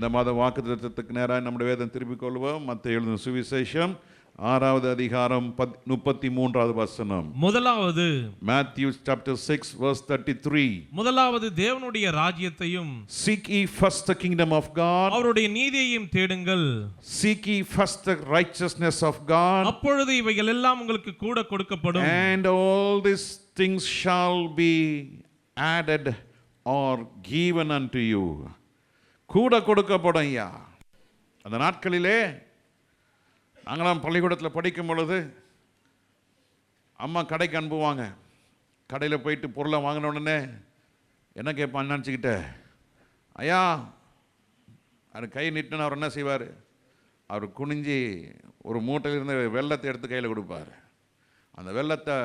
இந்த மாத வாக்குத்தத்தத்துக்கு நேராக நம்முடைய வேதம் திருப்பிக் கொள்வோம். மத்தேயு எழுதின சுவிசேஷம் 6வது அதிகாரம் 33வது வசனம். முதலாவது Matthew chapter 6 verse 33. முதலாவது தேவனுடைய ராஜ்யத்தையும் Seek ye first the kingdom of God. அவருடைய நீதியையும் தேடுங்கள். Seek ye first the righteousness of God. அப்பொழுது இவைகள் எல்லாம் உங்களுக்கு கூட கொடுக்கப்படும். And all these things shall be added or given unto you. கூட கொடுக்கப்படும் ஐயா. அந்த நாட்களிலே நாங்களாம் பள்ளிக்கூடத்தில் படிக்கும் பொழுது அம்மா கடைக்கு அனுப்புவாங்க. கடையில் போயிட்டு பொருளை வாங்கின உடனே என்ன கேட்பான்னு நினச்சிக்கிட்ட, ஐயா அவர் கை நீட்டுன்னு அவர் என்ன செய்வார், அவர் குனிஞ்சி ஒரு மூட்டையிலிருந்து வெள்ளத்தை எடுத்து கையில் கொடுப்பார். அந்த வெள்ளத்தை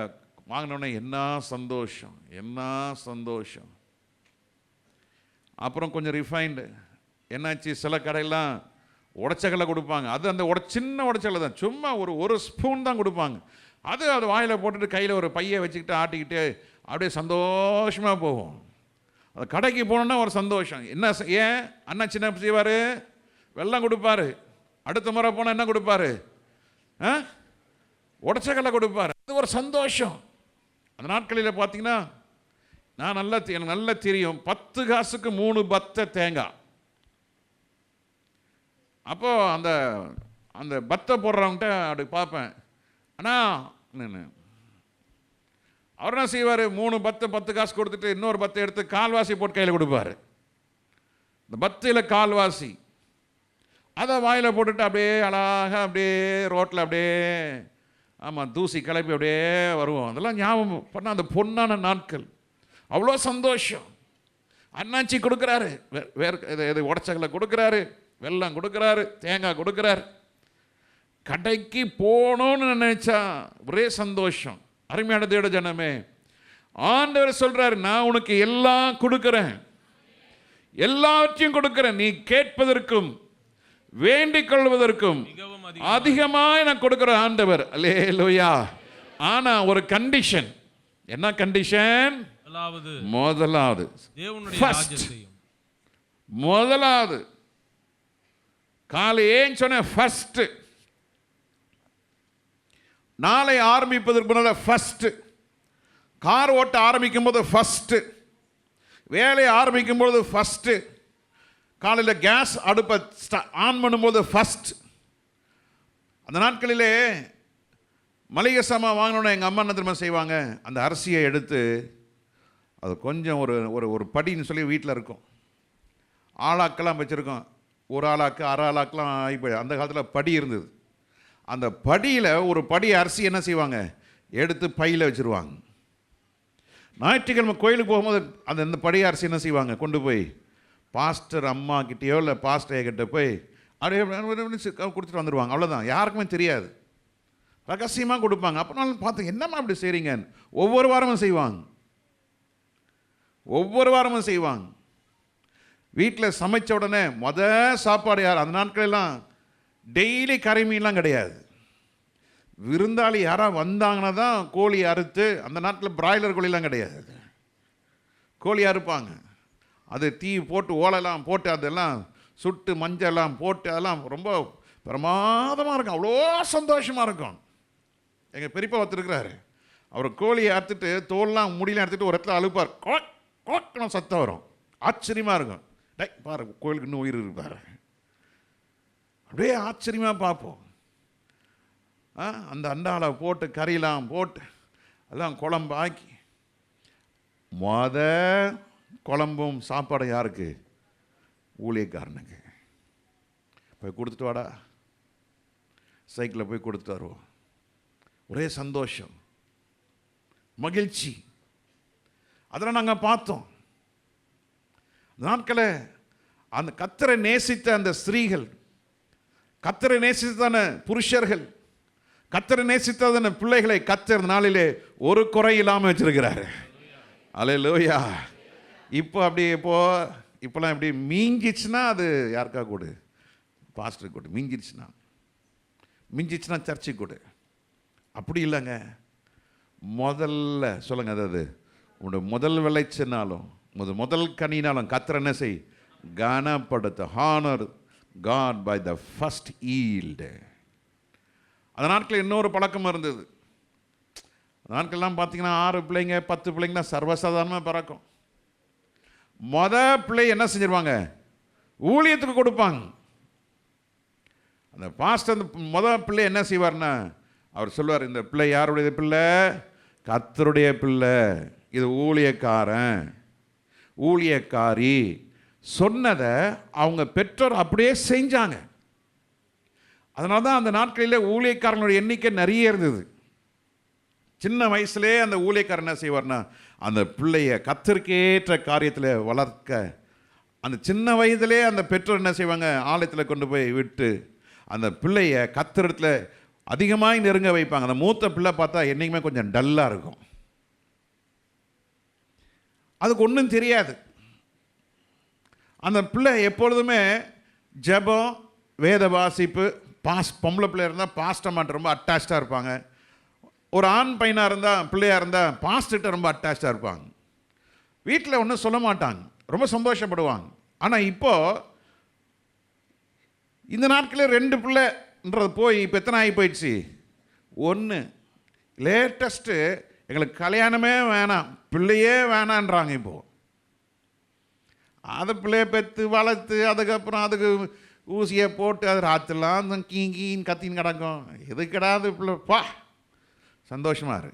வாங்கினோடனே என்ன சந்தோஷம், என்ன சந்தோஷம். அப்புறம் கொஞ்சம் ரிஃபைண்டு என்னாச்சு, சில கடையெல்லாம் உடச்சக்கல்லை கொடுப்பாங்க. அது அந்த சின்ன உடச்சக்கல்லை தான், சும்மா ஒரு ஸ்பூன் தான் கொடுப்பாங்க. அது வாயில் போட்டுட்டு கையில் ஒரு பையை வச்சுக்கிட்டு ஆட்டிக்கிட்டு அப்படியே சந்தோஷமாக போகும். அது கடைக்கு போனோன்னா ஒரு சந்தோஷம். என்ன ஏன் அண்ணா சின்ன செய்வார், வெல்லம் கொடுப்பாரு. அடுத்த முறை போனால் என்ன கொடுப்பாரு, உடச்சக்கல்லை கொடுப்பாரு. அது ஒரு சந்தோஷம். அந்த நாட்களில் பார்த்தீங்கன்னா எனக்கு நல்லா தெரியும், 10 காசுக்கு 3 பத்தை தேங்காய். அப்போது அந்த பத்தை போடுறவங்கிட்ட அப்படி பார்ப்பேன், அண்ணா அவர் என்ன செய்வார், 3 பத்தை 10 காசு கொடுத்துட்டு இன்னொரு பத்தை எடுத்து கால்வாசி போட்டு கையில் கொடுப்பார். இந்த பத்தையில் கால்வாசி அதை வாயில் போட்டுட்டு அப்படியே அழகாக அப்படியே ரோட்டில் அப்படியே ஆமாம் தூசி கிளப்பி அப்படியே வருவோம். அதெல்லாம் ஞாபகம் பண்ண அந்த பொன்னான நாட்கள். அவ்வளோ சந்தோஷம். அண்ணாச்சி கொடுக்குறாரு, வேறு உடச்சக்கலை கொடுக்குறாரு, வெல்லம் கொடுக்குறாரு, தேங்காய் கொடுக்குறாரு. கடைக்கு போகணும்னு நினைச்சா ஒரே சந்தோஷம். அருமையான தேவ ஜனமே, ஆண்டவர் சொல்றாரு, நான் உனக்கு எல்லாம் கொடுக்குறேன், எல்லாவற்றையும் கொடுக்குறேன். நீ கேட்பதற்கும் வேண்டிக் கொள்வதற்கும் அதிகமாக நான் கொடுக்குற ஆண்டவர். அல்லேலூயா. ஆனா ஒரு கண்டிஷன். என்ன கண்டிஷன்? முதலாவது முதலாவது காலை ஏன் சொன்ன, ஃபர்ஸ்ட் நாளை ஆரம்பிப்பதற்கு முன்னால ஃபர்ஸ்ட், கார் ஓட்ட ஆரம்பிக்கும் போது ஃபர்ஸ்ட், வேலையை ஆரம்பிக்கும் போது ஃபர்ஸ்ட், காலையில் கேஸ் அடுப்பை ஆன் பண்ணும்போது ஃபர்ஸ்ட். அந்த நாட்களிலே மளிகை சாமான் வாங்கினோன்னே எங்கள் அம்மா என்ன திரும்ப செய்வாங்க, அந்த அரிசியை எடுத்து அது கொஞ்சம் ஒரு படின்னு சொல்லி வீட்டில் இருக்கும், ஆளாக்கெல்லாம் வச்சுருக்கோம். ஒரு ஆளாக்கு அரை ஆளாக்கெல்லாம் ஆகி அந்த காலத்தில் படி இருந்தது. அந்த படியில் ஒரு படி அரிசி என்ன செய்வாங்க, எடுத்து பையில் வச்சுருவாங்க. ஞாயிற்றுக்கிழமை கோயிலுக்கு போகும்போது இந்த படி அரிசி என்ன செய்வாங்க, கொண்டு போய் பாஸ்டர் அம்மா கிட்டேயோ இல்லை பாஸ்டர் கிட்ட போய் அப்படியே கொடுத்துட்டு வந்துடுவாங்க. அவ்வளோதான், யாருக்குமே தெரியாது, ரகசியமாக கொடுப்பாங்க. அப்போனாலும் பார்த்து என்னம்மா அப்படி செய்கிறீங்க, ஒவ்வொரு வாரமும் செய்வாங்க. வீட்டில் சமைச்ச உடனே சாப்பாடு யார், அந்த நாட்களெல்லாம் டெய்லி கறி மீன்லாம் கிடையாது. விருந்தாளி யாராவது வந்தாங்கன்னா தான் கோழி அறுத்து, அந்த நாட்டில் பிராய்லர் கோழிலாம் கிடையாது, கோழி அறுப்பாங்க. அது தீ போட்டு ஓலைலாம் போட்டு அதெல்லாம் சுட்டு மஞ்சள்லாம் போட்டு அதெல்லாம் ரொம்ப பிரமாதமாக இருக்கும், அவ்வளோ சந்தோஷமாக இருக்கும். எங்கள் பெரியப்பா ஒருத்தருக்கிறாரு, அவர் கோழியை அறுத்துட்டு தோல்லாம் முடியலாம் எடுத்துகிட்டு ஒரு இடத்துல அழுப்பார், கோக்கணும் சத்தம் வரும், ஆச்சரியமாக இருக்கும். பாரு கோயிலுக்கு இன்னும் உயிர் இருப்பார், அப்படியே ஆச்சரியமாக பார்ப்போம். அந்த அண்டாவை போட்டு கறியெல்லாம் போட்டு எல்லாம் குழம்பு ஆக்கி, குழம்பும் சாப்பாடு யாருக்கு, ஊழியக்காரனுக்கு. போய் கொடுத்துட்டு வாடா, சைக்கிளில் போய் கொடுத்துட்டு வருவோம். ஒரே சந்தோஷம், மகிழ்ச்சி. அதெல்லாம் நாங்கள் பார்த்தோம். நாட்களை அந்த கர்த்தரை நேசித்த அந்த ஸ்திரீகள், கர்த்தரை நேசித்தான புருஷர்கள், கர்த்தரை நேசித்தான பிள்ளைகளை கர்த்தர் நாளிலே ஒரு குறை இல்லாமல் வச்சிருக்கிறாரு. அல்லேலூயா. இப்போ அப்படி இப்போலாம் எப்படி மீஞ்சிச்சுன்னா அது யாருக்கா கொடு, பாஸ்டருக்கு கொடு. மிஞ்சிச்சுன்னா சர்ச்சுக்கு கொடு. அப்படி இல்லைங்க. முதல்ல சொல்லுங்க, அதாவது உன்னோட முதல் விளைச்சனாலும் முதல் கனினாலும் கர்த்தர் என்ன செய், கனப்படுத்த. Honour God by the first yield. அந்த நாட்களில் இன்னொரு பழக்கம் இருந்தது. நாட்கள்லாம் பார்த்தீங்கன்னா 6 பிள்ளைங்க 10 பிள்ளைங்கலாம் சர்வசாதாரணமாக பிறக்கும். பிள்ளை என்ன செஞ்சிருவாங்க, ஊழியத்துக்கு கொடுப்பாங்க. அந்த பாஸ்டர் அந்த பிள்ளை என்ன செய்வார்னா, அவர் சொல்லுவார், இந்த பிள்ளை யாருடைய பிள்ளை? கர்த்தருடைய பிள்ளை, இது ஊழியக்காரன் ஊழியக்காரி. சொன்னதை அவங்க பெற்றோர் அப்படியே செஞ்சாங்க. அதனால தான் அந்த நாட்களில் ஊழியக்காரங்களுடைய எண்ணிக்கை நிறைய இருந்தது. சின்ன வயசுலேயே அந்த ஊழியக்காரன் என்ன செய்வார்னா, அந்த பிள்ளைய கர்த்தருக்கேற்ற காரியத்தில் வளர்க்க, அந்த சின்ன வயதிலே அந்த பெற்றோர் என்ன செய்வாங்க, ஆலயத்தில் கொண்டு போய் விட்டு அந்த பிள்ளைய கர்த்தரிடத்தில் அதிகமாக நெருங்க வைப்பாங்க. அந்த மூத்த பிள்ளை பார்த்தா என்றைக்குமே கொஞ்சம் டல்லாக இருக்கும், அதுக்கு ஒன்றும் தெரியாது. அந்த பிள்ளை எப்பொழுதுமே ஜெபம், வேத வாசிப்பு, பொம்பளை பிள்ளை இருந்தால் பாஸ்டர்மாட்ட ரொம்ப அட்டாச்சாக இருப்பாங்க. ஒரு ஆண் பையனாக இருந்தால், பிள்ளையாக இருந்தால் பாஸ்டர்கிட்ட ரொம்ப அட்டாச்சாக இருப்பாங்க. வீட்டில் ஒன்றும் சொல்ல மாட்டாங்க, ரொம்ப சந்தோஷப்படுவாங்க. ஆனால் இப்போது இந்த நாட்களில் 2 பிள்ளைன்றது போய் இப்போ எத்தனை ஆகி போயிடுச்சு? 1. லேட்டஸ்ட்டு எங்களுக்கு கல்யாணமே வேணாம், பிள்ளையே வேணான்றாங்க. இப்போது அதை பிள்ளைய பெற்று வளர்த்து அதுக்கப்புறம் அதுக்கு ஊசியை போட்டு அது ராத்திரலாம் கீங்கின்னு கத்தின்னு கிடக்கும். எது கிடாது பிள்ளைப்பா, சந்தோஷமாக இரு.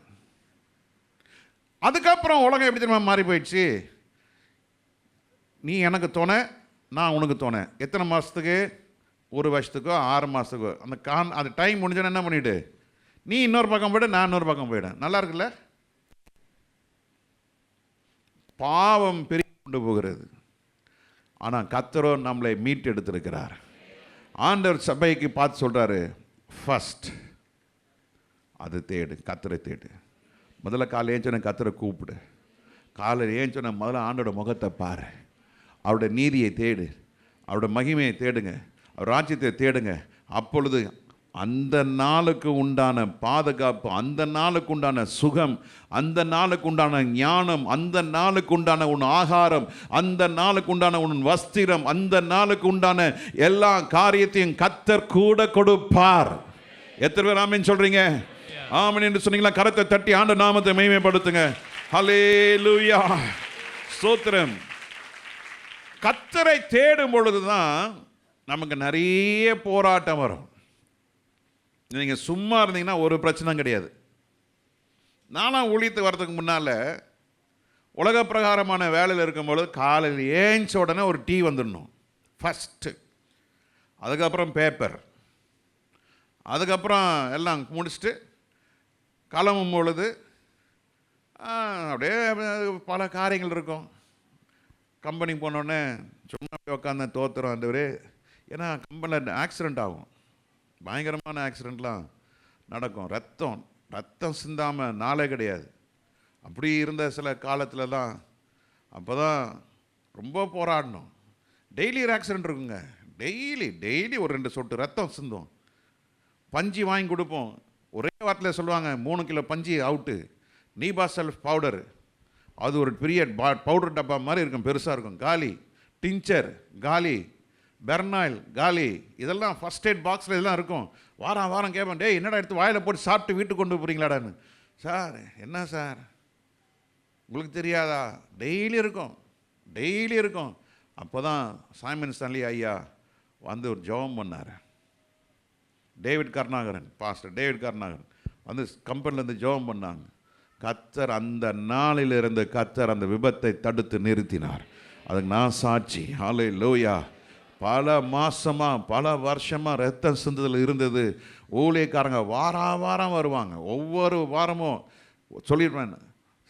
அதுக்கப்புறம் உலகம் எப்படி தெரியுமா மாறி போயிடுச்சு? நீ எனக்கு துணை, நான் உனக்கு துணை. எத்தனை மாதத்துக்கு? 1 வருஷத்துக்கோ 6 மாதத்துக்கோ. அந்த டைம் முடிஞ்சோன்னு என்ன பண்ணிவிடு, நீ இன்னொரு பக்கம் போய்டு, நான் இன்னொரு பக்கம் போயிடும். நல்லா இருக்குல்ல? பாவம் பெருகி கொண்டு போகிறது. ஆனால் கர்த்தரோ நம்மளை மீட்டு எடுத்திருக்கிறார். ஆண்டவர் சபைக்கு பார்த்து சொல்கிறாரு, ஃபர்ஸ்ட் அது தேடு, கர்த்தரை தேடு. முதல்ல காலையில் ஏஞ்சோன்னே கர்த்தரை கூப்பிடு. காலையில் ஏஞ்சோன்னே முதல்ல ஆண்டோட முகத்தை பாரு, அவருடைய நீதியை தேடு, அவருடைய மகிமையை தேடுங்க, அவர் ராஜ்யத்தை தேடுங்க. அப்பொழுது அந்த நாளுக்கு உண்டான பாதுகாப்பு, அந்த நாளுக்கு உண்டான சுகம், அந்த நாளுக்கு உண்டான ஞானம், அந்த நாளுக்கு உண்டான உன் ஆகாரம், அந்த நாளுக்கு உண்டான உன் வஸ்திரம், அந்த நாளுக்கு உண்டான எல்லா காரியத்தையும் கர்த்தர் கூட கொடுப்பார். எத்தனை பேர் ஆமென் சொல்றீங்க? ஆமென் என்று சொன்னீங்களா? கரத்தை தட்டி ஆண்டவர் நாமத்தை மகிமைப்படுத்துங்க. ஹல்லேலூயா, ஸ்தோத்திரம். கர்த்தரை தேடும் பொழுதுதான் நமக்கு நிறைய போராட்டம் வரும். நீங்கள் சும்மா இருந்தீங்கன்னா ஒரு பிரச்சனை கிடையாது. நானும் ஊழியத்துக்கு வர்றதுக்கு முன்னால் உலக பிரகாரமான வேலையில் இருக்கும்பொழுது காலையில் ஏஞ்ச உடனே ஒரு டீ வந்துடணும் ஃபஸ்ட்டு, அதுக்கப்புறம் பேப்பர், அதுக்கப்புறம் எல்லாம் முடிச்சுட்டு கிளம்பும் பொழுது அப்படியே பல காரியங்கள் இருக்கும். கம்பெனிக்கு போனோடனே சும்மா உட்காந்து தோத்துறோம் ஆண்டவரே. ஏன்னா கம்பெனியில் ஆக்சிடெண்ட் ஆகும், பயங்கரமான ஆக்சிடெண்ட்லாம் நடக்கும். ரத்தம் சிந்தாமல் நாளே கிடையாது. அப்படி இருந்த சில காலத்தில் தான் அப்போ தான் ரொம்ப போராடணும். டெய்லி ஒரு ஆக்சிடெண்ட் இருக்குங்க, டெய்லி ஒரு 2 சொட்டு ரத்தம் சிந்தும். பஞ்சு வாங்கி கொடுப்போம், ஒரே வாரத்தில் சொல்லுவாங்க 3 கிலோ பஞ்சு அவுட்டு. நீபாசல் பவுடர், அது ஒரு பெரிய பவுடர் டப்பா மாதிரி இருக்கும், பெருசாக இருக்கும். காலி. டிஞ்சர் காலி, பெர்னாயில் காலி. இதெல்லாம் ஃபஸ்ட் எய்ட் பாக்ஸில் இதெல்லாம் இருக்கும். வாரம் கேட்பேன், டேய் என்னடா எடுத்து வாயில் போட்டு சாப்பிட்டு வீட்டுக்கு கொண்டு போகிறீங்களாடான்னு. சார் என்ன சார் உங்களுக்கு தெரியாதா? டெய்லி இருக்கும். அப்போ தான் சைமன் ஸ்டான்லி ஐயா வந்து ஒரு ஜெபம் பண்ணார். பாஸ்டர் டேவிட் கருணாகரன் வந்து கம்பெனிலேருந்து ஜெபம் பண்ணாங்க. கர்த்தர் அந்த நாளிலிருந்து கர்த்தர் அந்த விபத்தை தடுத்து நிறுத்தினார். அதுக்கு நான் சாட்சி. ஹல்லேலூயா. பல மாதமாக பல வருஷமாக ரத்தம் சிந்துதல் இருந்தது. ஊழியக்காரங்க வாரம் வருவாங்க. ஒவ்வொரு வாரமும் சொல்லிடுவேன்,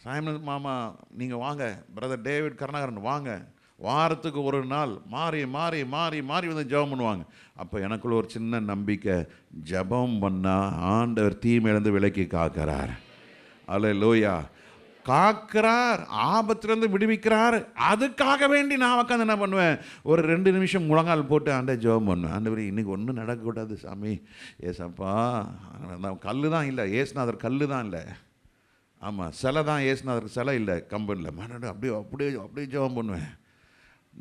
சைமன் மாமா நீங்கள் வாங்க, பிரதர் டேவிட் கருணாகரன் வாங்க. வாரத்துக்கு ஒரு நாள் மாறி வந்து ஜெபம் பண்ணுவாங்க. அப்போ எனக்குள்ள ஒரு சின்ன நம்பிக்கை, ஜெபம் பண்ணால் ஆண்டவர் தீமையிலேருந்து விலக்கி காக்கிறார். அல்லேலூயா. காக்கிறார், ஆபத்திலிருந்து விடுவிக்கிறார். அதுக்காக வேண்டி நான் உட்காந்து என்ன பண்ணுவேன், ஒரு 2 நிமிஷம் முழங்கால் போட்டு ஆண்டவர் ஜெபம் பண்ணுவேன். ஆண்டவர் இன்னைக்கு ஒன்றும் நடக்கக்கூடாது சாமி, ஏசப்பா. கல் தான் இல்லை, ஏசுநாதர் கல் தான் இல்லை. ஆமாம், சிலை தான் ஏசுநாதருக்கு சிலை இல்லை கம்பெனியில். அப்படியே ஜெபம் பண்ணுவேன்.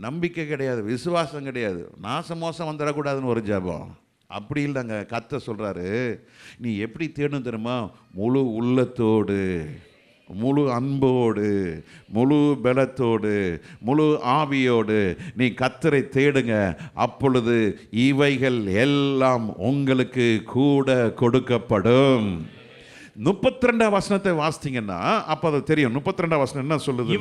நம்பிக்கை கிடையாது, விசுவாசம் கிடையாது, நாசம் மோசம் வந்துடக்கூடாதுன்னு ஒரு ஜெபம். அப்படி இல்லைங்க. கர்த்தர் சொல்கிறாரு, நீ எப்படி தேடணும் தெரியுமா? முழு உள்ளத்தோடு, முழு அன்போடு, முழு பலத்தோடு, முழு ஆவியோடு நீ கர்த்தரை தேடுங்க. அப்பொழுது இவைகள் எல்லாம் உங்களுக்கு கூட கொடுக்கப்படும். 32 வசனத்தை வாசித்தீங்கன்னா அப்ப அது தெரியும். 32 வசனம் என்ன சொல்லுது?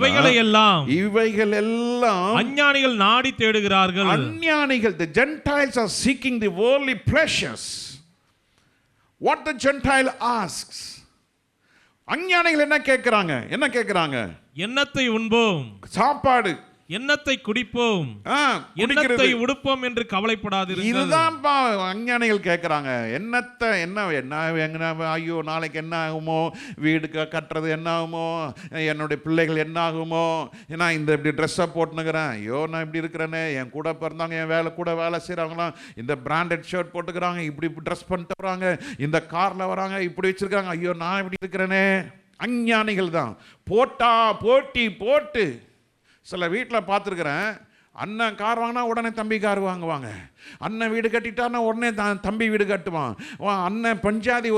இவைகள் எல்லாம் அஞ்ஞானிகள் நாடி தேடுகிறார்கள். அஞ்ஞானிகள், the Gentiles are seeking the worldly pleasures. What the Gentile asks, அஞ்ஞானிகள் என்ன கேட்கிறாங்க? எண்ணத்தை உண்போம், சாப்பாடு, எண்ணத்தை குடிப்போம், எண்ணத்தை உடுப்போம் என்று கவலைப்படாதீர்கள். இதுதான் அஞ்ஞானிகள் கேட்குறாங்க. என்ன ஐயோ நாளைக்கு என்ன ஆகுமோ, வீடு கட்டுறது என்ன ஆகுமோ, என்னுடைய பிள்ளைகள் என்ன ஆகுமோ, நான் இந்த இப்படி ட்ரெஸ்ஸை போட்டுனுக்கிறேன், ஐயோ நான் இப்படி இருக்கிறேன்னு, என் கூட பிறந்தாங்க, என் கூட வேலை செய்கிறவங்களாம் இந்த பிராண்டட் ஷர்ட் போட்டுக்கிறாங்க, இப்படி ட்ரெஸ் பண்ணிட்டு வராங்க, இந்த காரில் வராங்க, இப்படி வச்சுருக்காங்க, ஐயோ நான் இப்படி இருக்கிறேனே. அஞ்ஞானிகள் தான். போட்டு சில வீட்டில் பார்த்துருக்குறேன், அண்ணன் கார் வாங்கினா உடனே தம்பி கார் வாங்குவாங்க, அண்ணன் வீடு கட்டிட்டான்னா உடனே தம்பி வீடு கட்டுவான், அண்ணன் பஞ்சாதி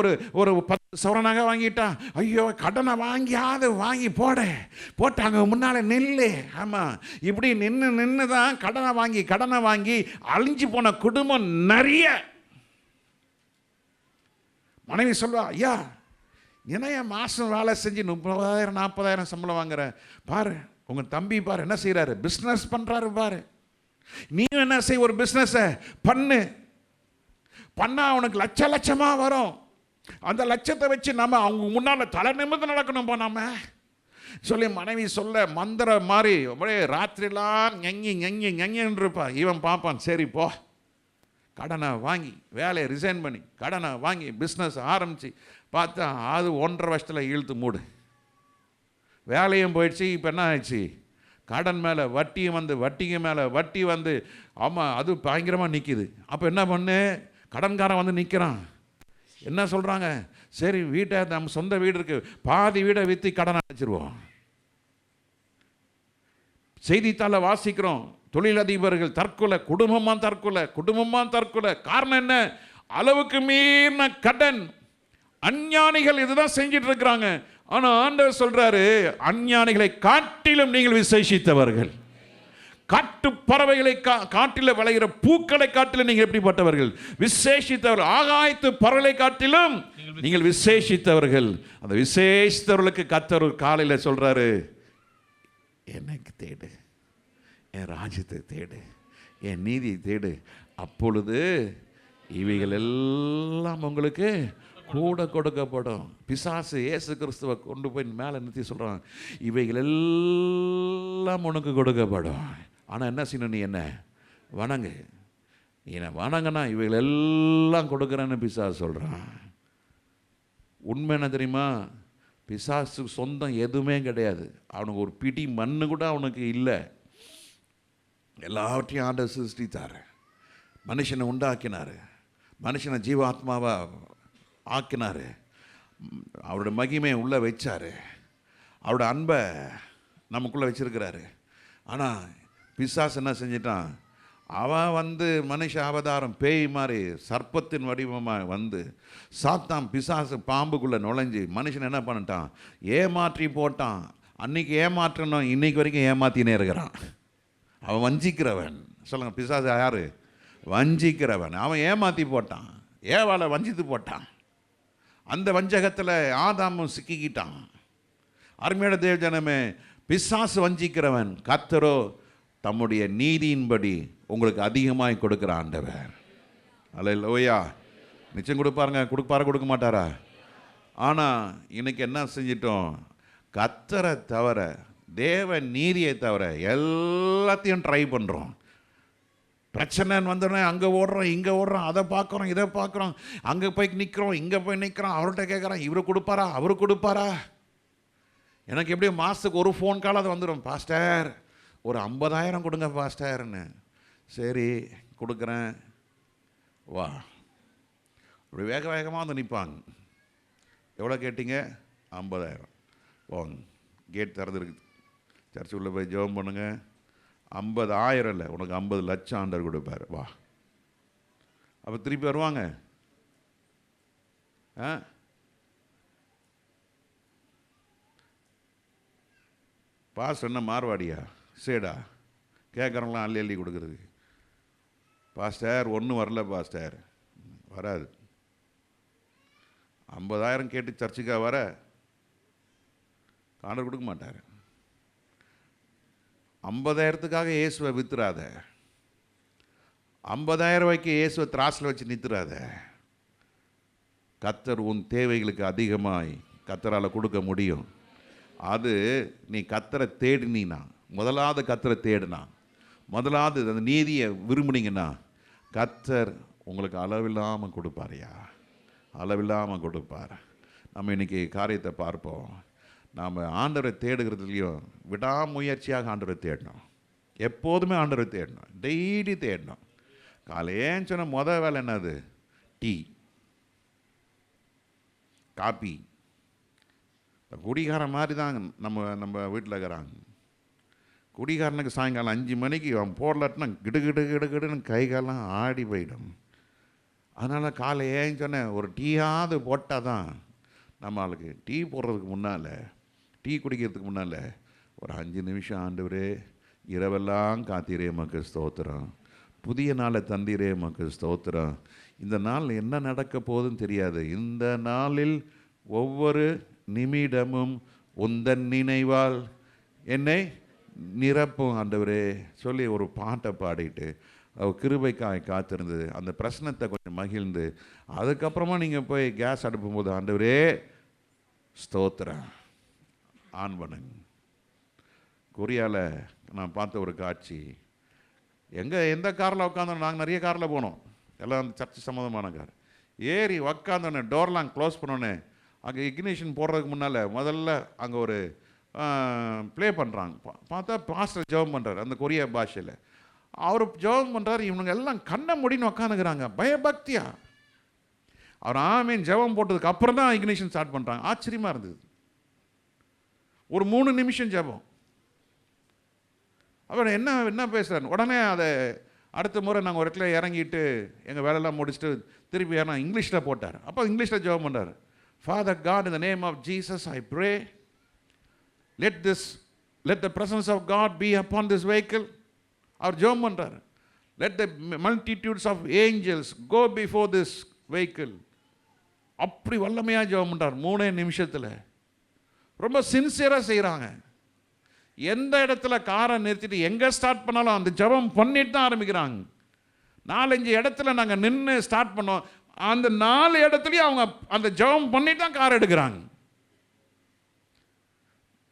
ஒரு 10 சவரனாக வாங்கிட்டா, ஐயோ கடனை வாங்கி போட்டாங்க முன்னால் நெல்லு. ஆமாம், இப்படி நின்று தான் கடனை வாங்கி அழிஞ்சு போன குடும்பம் நிறைய. மனைவி சொல்வா, ஐயா என்ன மாதம் வேலை செஞ்சு 30,000 40,000 சம்பளம் வாங்குற, பாரு உங்கள் தம்பி பாரு என்ன செய்கிறாரு, பிஸ்னஸ் பண்ணுறாரு பாரு, நீ என்ன செய், ஒரு பிஸ்னஸை பண்ணா உனக்கு லட்சமாக வரும், அந்த லட்சத்தை வச்சு நம்ம அவங்க முன்னால் தலை நிமிர்ந்து நடக்கணும் நாம சொல்லி மனைவி சொல்ல மந்திர மாதிரி அப்படியே ராத்திரிலாம் ஞங்கின்னு இருப்பா. இவன் பார்ப்பான், சரி போ, கடனை வாங்கி வேலையை ரிசைன் பண்ணி கடனை வாங்கி பிஸ்னஸ் ஆரம்பித்து பார்த்தா அது 1.5 வருஷத்தில் இழுத்து மூடு. வேலையும் போயிடுச்சு. இப்போ என்ன ஆயிடுச்சு, கடன் மேலே வட்டிக்கு மேலே வட்டி வந்து, ஆமாம் அது பயங்கரமாக நிற்கிது. அப்போ என்ன பண்ணு, கடன்காரன் வந்து நிற்கிறான். என்ன சொல்கிறாங்க, சரி வீட்டை நம்ம சொந்த வீடு இருக்குது, பாதி வீடை விற்று கடன் அடைச்சிருவோம். செய்தித்தாளை வாசிக்கிறோம், தொழிலதிபர்கள் தற்கொலை, குடும்பமாக தற்கொலை. காரணம் என்ன, அளவுக்கு மீறின கடன். அஞ்ஞானிகள் இதுதான் செஞ்சிட்டு இருக்கிறாங்க. ஆனால் ஆண்டவர் சொல்றாரு, அஞ்ஞானிகளை காட்டிலும் நீங்கள் விசேஷித்தவர்கள். காட்டு பறவைகளை காட்டில விளைகிற பூக்களை காட்டிலும் நீங்கள் எப்படிப்பட்டவர்கள், விசேஷித்தவர்கள். ஆகாயத்து பறவைகளை காட்டிலும் நீங்கள் விசேஷித்தவர்கள். அந்த விசேஷித்தவர்களுக்கு கர்த்தர் காலையில் சொல்றாரு, எனக்கு தேடு, என் ராஜ்யத்தை தேடு, என் நீதியை தேடு, அப்பொழுது இவைகள் எல்லாம் உங்களுக்கு கூட கொடுக்கப்படும். பிசாசு இயேசு கிறிஸ்துவை கொண்டு போய் மேலே நிறுத்தி சொல்கிறான், இவைகள் எல்லாம் உனக்கு கொடுக்கப்படும். ஆனால் என்ன செய்யணும், நீ என்ன வணங்கு, நீ என்ன வணங்கினா இவைகள் எல்லாம் கொடுக்குறேன்னு பிசாசு சொல்கிறான். உண்மை என்ன தெரியுமா, பிசாசு சொந்தம் எதுவுமே கிடையாது. அவனுக்கு ஒரு பிடி மண்ணு கூட அவனுக்கு இல்லை. எல்லாவற்றையும் ஆண்டவர் சிருஷ்டித்தார், மனுஷனை உண்டாக்கினார், மனுஷனை ஜீவாத்மாவை ஆக்கினார், அவரோட மகிமையை உள்ளே வச்சார், அவரோட அன்பை நமக்குள்ளே வச்சிருக்கிறாரு. ஆனால் பிசாசு என்ன செஞ்சிட்டான், அவன் மனுஷ அவதாரம் பேய் மாதிரி சர்ப்பத்தின் வடிவமாக சாத்தான் பிசாசு பாம்புக்குள்ளே நுழைஞ்சி மனுஷன் என்ன பண்ணிட்டான், ஏமாற்றி போட்டான். அன்னைக்கு ஏமாற்றணும், இன்னைக்கு வரைக்கும் ஏமாத்தினே இருக்கிறான். அவன் வஞ்சிக்கிறவன். சொல்லுங்க, பிசாசு யாரு? வஞ்சிக்கிறவன். அவன் ஏமாற்றி போட்டான், ஏவாளை வஞ்சித்து போட்டான். அந்த வஞ்சகத்தில் ஆதாமும் சிக்கிக்கிட்டான். அருமையான தேவஜனமே, பிசாசு வஞ்சிக்கிறவன், கர்த்தரோ தம்முடைய நீதியின்படி உங்களுக்கு அதிகமாய் கொடுக்குற ஆண்டவர். அல்லேலூயா. நிச்சயம் கொடுக்க மாட்டாரா? ஆனால் இன்னைக்கு என்ன செஞ்சிட்டோம், கர்த்தரை தவிர, தேவ நீதியை தவிர எல்லாத்தையும் ட்ரை பண்ணுறோம். பிரச்சனைன்னு வந்தோடனே அங்கே ஓடுறோம், இங்கே ஓடுறோம், அதை பார்க்குறோம், இதை பார்க்குறோம், அங்கே போய் நிற்கிறோம், இங்கே போய் நிற்கிறோம், அவர்கிட்ட கேட்குறோம், இவரு கொடுப்பாரா, அவரு கொடுப்பாரா. எனக்கு எப்படியும் மாதத்துக்கு ஒரு ஃபோன் கால் அது வந்துடும், பாஸ்டர் ஒரு 50,000 கொடுங்க பாஸ்டர்னு. சரி கொடுக்குறேன் வா. அப்படி வேகமாக வந்து நிற்பாங்க. எவ்வளோ கேட்டீங்க? 50,000. போங்க, கேட் திறந்துருக்குது, சர்ச்சு உள்ளே போய் ஜெபம் பண்ணுங்க, 50,000 இல்லை, உனக்கு 50 லட்சம் ஆண்டவர் கொடுப்பார். வா. அப்போ திருப்பி வருவாங்க. பாஸ்டர் என்ன மார்வாடியா சேடா கேட்குறவங்களாம் அள்ளி அள்ளி கொடுக்குறது. பாஸ்டர் ஒன்றும் வரல பாஸ்டர், வராது. 50,000 கேட்டு சர்ச்சுக்காக வர ஆண்டவர் கொடுக்க மாட்டார். 50,000த்துக்காக இயேசுவை வித்துறாத, 50,000 ரூபாய்க்கு இயேசுவை திராசில் வச்சு நிறுத்துறாத. கர்த்தர் உன் தேவைகளுக்கு அதிகமாய் கர்த்தரால் கொடுக்க முடியும். அது நீ கர்த்தரை தேடினா, முதலாவது கர்த்தரை தேடினா, முதலாவது அந்த நீதியை விரும்புனீங்கன்னா கர்த்தர் உங்களுக்கு அளவில்லாமல் கொடுப்பாரையா, அளவில்லாமல் கொடுப்பார். நம்ம இன்றைக்கி காரியத்தை பார்ப்போம். நாம் ஆண்டவரை தேடுகிறதுலையும் விடாமுயற்சியாக ஆண்டவரை தேடணும். எப்போதுமே ஆண்டவரை தேடணும், டெய்லி தேடணும். காலையேன்னு சொன்ன மொதல் வேலை என்னது? Tea, coffee. குடிகாரன் மாதிரி தான் நம்ம வீட்டில் இருக்கிறாங்க. குடிகாரனுக்கு சாயங்காலம் 5 மணிக்கு அவன் போடலாட்டினா கிடு கிடு கிடு கிடுன்னு கை காலம் ஆடி போயிடும். அதனால் காலை ஏன்னு சொன்னேன், ஒரு டீயாவது போட்டால் தான் நம்மளுக்கு. டீ போடுறதுக்கு முன்னால், டீ குடிக்கிறதுக்கு முன்னால் ஒரு 5 நிமிஷம், ஆண்டவரே இரவெல்லாம் காத்தீரே மக்கு ஸ்தோத்திரம், புதிய நாளை தந்தீரே மக்கு ஸ்தோத்திரம், இந்த நாள் என்ன நடக்க போகுதுன்னு தெரியாது, இந்த நாளில் ஒவ்வொரு நிமிடமும் உந்தன் நினைவால் என்னை நிரப்பும் ஆண்டவரே சொல்லி ஒரு பாட்டை பாடிட்டு கிருபைக்காய் காத்திருந்து அந்த பிரச்சனத்தை கொஞ்சம் மகிழ்ந்து, அதுக்கப்புறமா நீங்கள் போய் கேஸ் அடுப்பும்போது ஆண்டவரே ஸ்தோத்திரம் ஆன் பண்ணுங்க. கொரியாவில் நான் பார்த்த ஒரு காட்சி. எந்த காரில் உட்காந்தோம், நாங்கள் நிறைய காரில் போனோம், எல்லாம் அந்த சர்ச்சு சம்மந்தமான கார். ஏறி உக்காந்தோடனே டோர்லாம் க்ளோஸ் பண்ணோன்னே அங்கே இக்னிஷன் போடுறதுக்கு முன்னால் முதல்ல அங்கே ஒரு ப்ளே பண்ணுறாங்க. பார்த்தா பாஸ்டர் ஜெபம் பண்ணுறாரு அந்த கொரியா பாஷையில். அவர் ஜெபம் பண்ணுறாரு, இவனுங்க எல்லாம் கண்ணை முடின்னு உக்காந்துக்கிறாங்க பயபக்தியா. அவர் ஆமீன் ஜெபம் போட்டதுக்கு அப்புறம் தான் இக்னிஷன் ஸ்டார்ட் பண்ணுறாங்க. ஆச்சரியமாக இருந்தது. ஒரு 3 நிமிஷம் ஜெபம். அவர் என்ன பேசுகிறார். உடனே அதை அடுத்த முறை நாங்கள் ஒரு இடத்துல இறங்கிட்டு எங்கள் வேலையெல்லாம் முடிச்சுட்டு திருப்பி ஏன்னா இங்கிலீஷில் போட்டார். அப்போ இங்கிலீஷில் ஜெபம் பண்ணுறார். Father God, in the name of Jesus, I pray, let the presence of God be upon this vehicle. அவர் ஜெபம் பண்ணுறார். Let the multitudes of angels go before this vehicle. அப்படி வல்லமையாக ஜெபம் பண்ணுறார் 3 நிமிஷத்தில். ரொம்ப சின்சியராக செய்கிறாங்க. எந்த இடத்துல காரை நிறுத்திட்டு எங்கே ஸ்டார்ட் பண்ணாலும் அந்த ஜெபம் பண்ணிட்டு தான் ஆரம்பிக்கிறாங்க. 4-5 இடத்துல நாங்கள் நின்று ஸ்டார்ட் பண்ணோம். அந்த 4 இடத்துலையும் அவங்க அந்த ஜெபம் பண்ணிட்டு தான் கார் எடுக்கிறாங்க.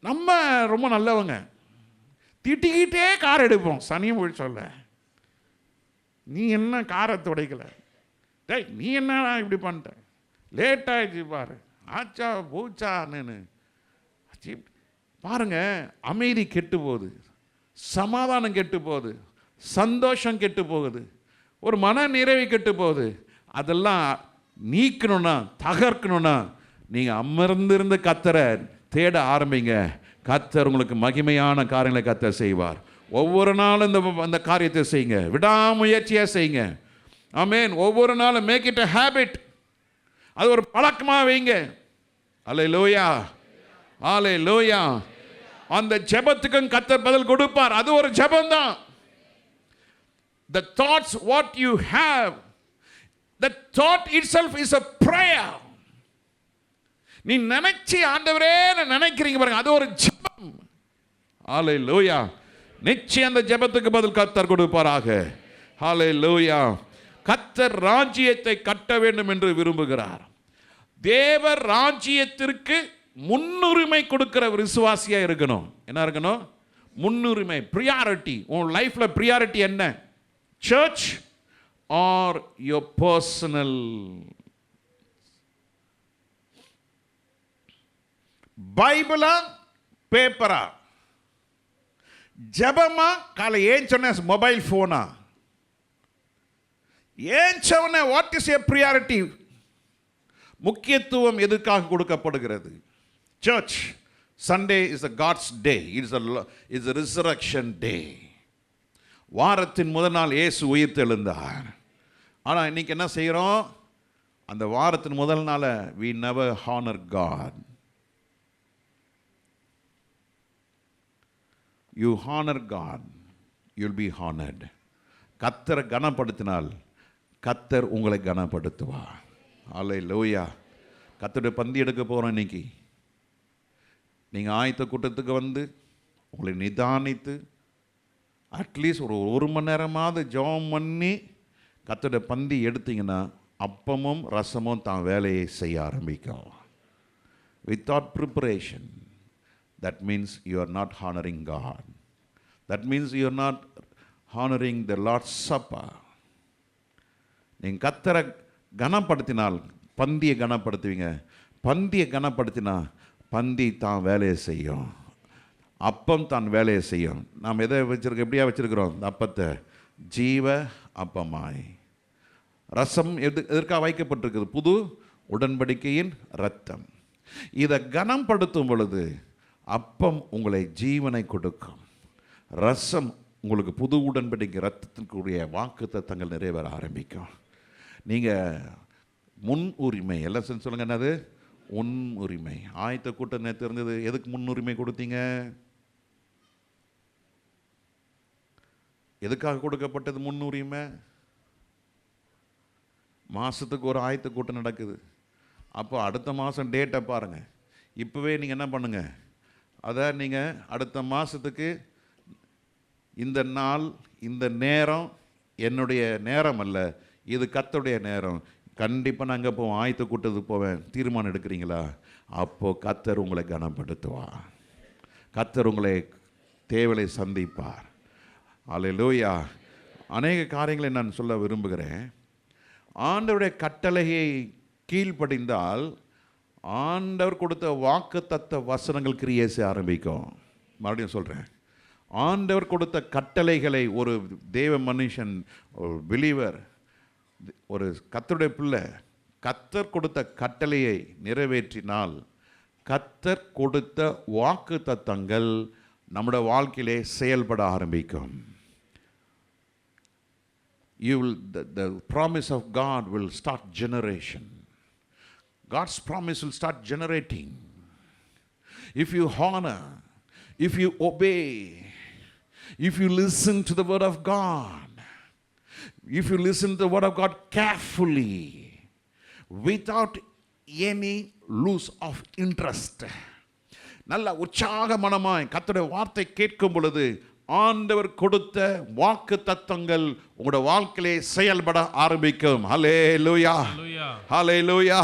நம்ம ரொம்ப நல்லவங்க, திட்டிக்கிட்டே கார் எடுப்போம். சனியும் போய் சொல்ல, நீ என்ன காரை துடைக்கல, டேய் நீ என்ன இப்படி பண்ணிட்ட, லேட் ஆகிடுச்சு பாரு, ஆச்சா பூச்சான்னு பாருங்க. அமைதி கெட்டு போகுது, சமாதானம் கெட்டு போகுது, சந்தோஷம் கெட்டு போகுது, ஒரு மன நிறைவு கெட்டு போகுது. அதெல்லாம் நீக்கணும்னா, தகர்க்கணும்னா நீங்கள் அமர்ந்திருந்து கர்த்தரை தேட ஆரம்பிங்க. கர்த்தர் உங்களுக்கு மகிமையான காரியங்களை கர்த்தர் செய்வார். ஒவ்வொரு நாளும் இந்த காரியத்தை செய்யுங்க, விடாமுயற்சியாக செய்யுங்க. ஆமென். ஒவ்வொரு நாளும் மேக் இட் a ஹேபிட். அது ஒரு பழக்கமாக வைங்க. அல்லேலூயா, அல்லேலூயா. அந்த ஜெபத்துக்கும் கர்த்தர் பதில் கொடுப்பார். அது ஒரு ஜெபம் தான். The thoughts what you have, the thought itself is a prayer. நீ நினைச்சி ஆண்டவரே நினைக்கிறீங்க பாருங்க, அது ஒரு ஜெபம். ஹalleluya. நிச்சயம் அந்த ஜெபத்துக்கு பதில் கர்த்தர் கொடுப்பாராக. ஹalleluya. கர்த்தர் ராஜ்யத்தை கட்ட வேண்டும் என்று விரும்புகிறார். தேவ ராஜ்யத்திற்கு முன்னுரிமை கொடுக்கிற விசுவாசியா இருக்கணும். என்ன இருக்கணும்? முன்னுரிமை, பிரியாரிட்டி. உன் லைஃப்ல பிரியாரிட்டி என்ன? Church or your personal? பைபிளா பேப்பரா? ஜபமா? காலை ஏன் சொன்ன மொபைல் போனா? ஏன் சொன்ன வாட் இஸ் யுவர் பிரியாரிட்டி? முக்கியத்துவம் எதுக்காக கொடுக்கப்படுகிறது? Church, Sunday is a God's day. It is a resurrection day. வாரத்தின் முதல் நாள் இயேசு உயிர்த்தெழுந்தார். ஆனால் இன்னைக்கு என்ன செய்கிறோம்? அந்த வாரத்தின் முதல் நாளை we never honor God. You honor God, you'll be honored. கர்த்தரை கனப்படுத்தினால் கர்த்தர் உங்களை கனப்படுத்துவார். அல்லேலூயா. கர்த்தருடைய பந்தி எடுக்க போகிறோம் இன்னைக்கு. நீங்கள் ஆயத்த கூட்டத்துக்கு வந்து உங்களை நிதானித்து அட்லீஸ்ட் ஒரு மணி நேரமாவது ஜெபம் பண்ணி கர்த்தருடைய பந்தி எடுத்தீங்கன்னா அப்பமும் ரசமும் தான் வேலையை செய்ய ஆரம்பிக்கும். Without preparation, that means you are not honoring God. That means you are not honoring the Lord's Supper. நீங்கள் கர்த்தரை கனப்படுத்தினால் பந்தியை கனப்படுத்துவீங்க. பந்தியை கனப்படுத்தினா பந்தி தான் வேலையை செய்யும், அப்பம் தான் வேலையை செய்யும். நாம் எதை வச்சிருக்கோம்? எப்படியா வச்சிருக்கிறோம்? இந்த அப்பத்தை ஜீவ அப்பமாய். ரசம் எதற்காக வைக்கப்பட்டிருக்குது? புது உடன்படிக்கையின் இரத்தம். இதை கனப்படுத்தும் பொழுது அப்பம் உங்களை ஜீவனை கொடுக்கும், ரசம் உங்களுக்கு புது உடன்படிக்கை இரத்தத்திற்குரிய வாக்குத்தத்தங்கள் நிறைவேற ஆரம்பிக்கும். நீங்கள் முன் உரிமை எல்லாம் சொல்லுங்க. என்னது முன் உரிமை? ஆயத்த கூட்டம் நேற்று இருந்தது. எதுக்கு முன்னுரிமை கொடுத்தீங்க? எதுக்காக கொடுக்கப்பட்டது முன்னுரிமை? மாதத்துக்கு ஒரு ஆயத்த கூட்டம் நடக்குது. அப்போ அடுத்த மாதம் டேட்டை பாருங்கள். இப்போவே நீங்கள் என்ன பண்ணுங்கள், அதை நீங்கள் அடுத்த மாதத்துக்கு இந்த நாள் இந்த நேரம் என்னுடைய நேரம் அல்ல, இது கர்த்தருடைய நேரம். கண்டிப்பாக நான் அங்கே போவேன், ஆயத்த கூட்டத்துக்கு போவேன். தீர்மானம் எடுக்கிறீங்களா? அப்போது கர்த்தர் உங்களை கனப்படுத்துவார், கர்த்தர் உங்களை தேவையை சந்திப்பார். அல்லேலூயா. அநேக காரியங்களை நான் சொல்ல விரும்புகிறேன். ஆண்டவருடைய கட்டளையை கீழ்ப்படிந்தால் ஆண்டவர் கொடுத்த வாக்குத்தத்த வசனங்கள் கிரியை செய்ய ஆரம்பிக்கும். மறுபடியும் சொல்கிறேன், ஆண்டவர் கொடுத்த கட்டளைகளை ஒரு தேவ மனுஷன், ஒரு பிலீவர், ஒரு கர்த்தருடைய பிள்ளை கர்த்தர் கொடுத்த கட்டளையை நிறைவேற்றினால் கர்த்தர் கொடுத்த வாக்குத்தத்தங்கள் நம்முடைய வாழ்க்கையிலே செயல்பட ஆரம்பிக்கும். The promise of God will start generation. God's promise will start generating. If you honor, if you obey, if you listen to the word of God, if you listen to the word of God carefully, without any loss of interest, நல்ல உற்சாக மனமாய் கர்த்தருடைய வார்த்தை கேட்கும் பொழுது ஆண்டவர் கொடுத்த வாக்கு தத்தங்கள் உங்களுடைய வாழ்க்கையிலே செயல்பட ஆரம்பிக்கும். ஹல்லேலூயா, ஹல்லேலூயா.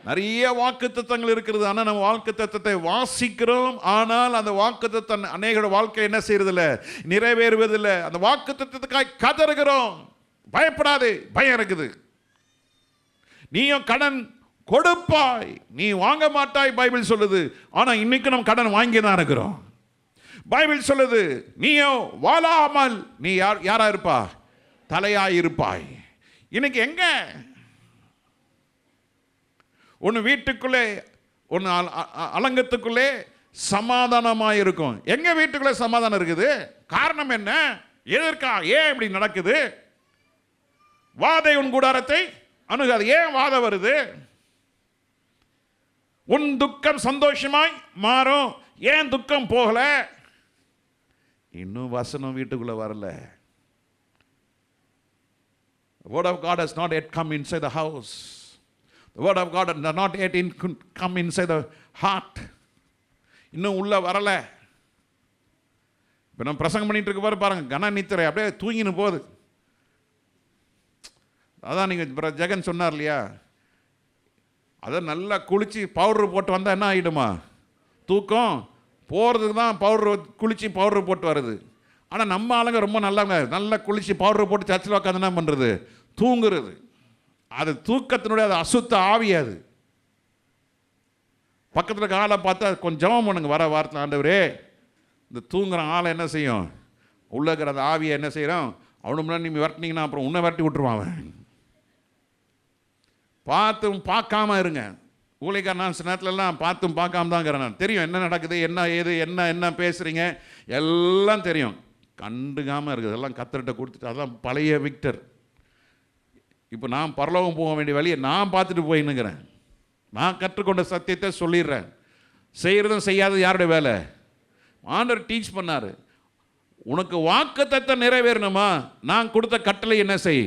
நிறைய வாக்கு தத்தங்கள் இருக்கிறது. ஆனால் நம்ம வாக்கு தத்தத்தை வாசிக்கிறோம், ஆனால் அந்த வாக்கு தத்தம் அநேக வாழ்க்கை என்ன செய்யறதில்லை, நிறைவேறுவதில்லை. அந்த வாக்கு தத்தத்துக்காக கதறுகிறோம். பயப்படாது, பயம் இருக்குது. நீயும் கடன் கொடுப்பாய், நீ வாங்க மாட்டாய் பைபிள் சொல்லுது. ஆனால் இன்னைக்கு நம்ம கடன் வாங்கி தான் இருக்கிறோம். பைபிள் சொல்லுது, நீயோ வாழாமல் நீ யாரா இருப்பா, தலையாய் இருப்பாய். இன்னைக்கு எங்க ஒன்று வீட்டுக்குள்ளே ஒன்று அலங்கத்துக்குள்ளே சமாதானமாக இருக்கும். எங்க வீட்டுக்குள்ளே சமாதானம் இருக்குது? காரணம் என்ன? எதற்கா? ஏன் இப்படி நடக்குது? வாதை உன் கூடாரத்தை அணுகாது. ஏன் வாதம் வருது? உன் துக்கம் சந்தோஷமாய் மாறும். ஏன் துக்கம் போகல? இன்னும் வசனம் வீட்டுக்குள்ள வரல. The word of God has not yet come inside the house. The word of God has not yet come inside the heart. இன்னும் உள்ள வரல. இப்போ நம்ம பிரசங்கம் பண்ணிட்டு இருக்க பாருங்க, கன நித்திரை அப்படியே தூங்கின்னு போகுது. அதான் நீங்கள் ஜெகன் சொன்னார் இல்லையா, அதை நல்லா குளிச்சு பவுடர் போட்டு வந்தால் என்ன ஆகிடுமா? தூக்கம் போகிறதுக்கு தான் பவுடர் குளிச்சு பவுடர் போட்டு வருது. ஆனால் நம்ம ஆளுங்க ரொம்ப நல்லா குளிச்சு பவுடர் போட்டு சர்ச்சில் உட்காந்து என்ன பண்ணுறது? தூங்குறது. அது தூக்கத்தினுடைய அது அசுத்த ஆவியாது. பக்கத்தில் ஆளை பார்த்தா கொஞ்சம் ஜெபம் பண்ணுங்க, வர வாரத்தில் ஆண்டவரே இந்த தூங்குற ஆளை என்ன செய்யும், உள்ள இருக்கிற அந்த ஆவியை என்ன செய்கிறோம், அவனு முன்னாடி நீங்கள் விரட்டினீங்கன்னா அப்புறம் உன்னை விரட்டி விட்டுருவான் அவன். பார்த்தும் பார்க்காம இருங்க. ஊழியக்கார நான் சில நேரத்துலலாம் பார்த்தும் பார்க்காம தான் இருக்கிறேன். நான் தெரியும் என்ன நடக்குது, என்ன ஏது, என்ன பேசுகிறீங்க எல்லாம் தெரியும். கண்டுக்காமல் இருக்குது. அதெல்லாம் கத்தர்கிட்ட கொடுத்துட்டு, அதான் பழைய விக்டர். இப்போ நான் பரலோகம் போக வேண்டிய வழியை நான் பார்த்துட்டு போயின்னுக்கிறேன். நான் கற்றுக்கொண்ட சத்தியத்தை சொல்லிடுறேன். செய்கிறதும் செய்யாதது யாருடைய வேலை? ஆண்டவர் டீச் பண்ணார். உனக்கு வாக்குத்தத்தம் நிறைவேறணுமா, நான் கொடுத்த கட்டளை என்ன செய்,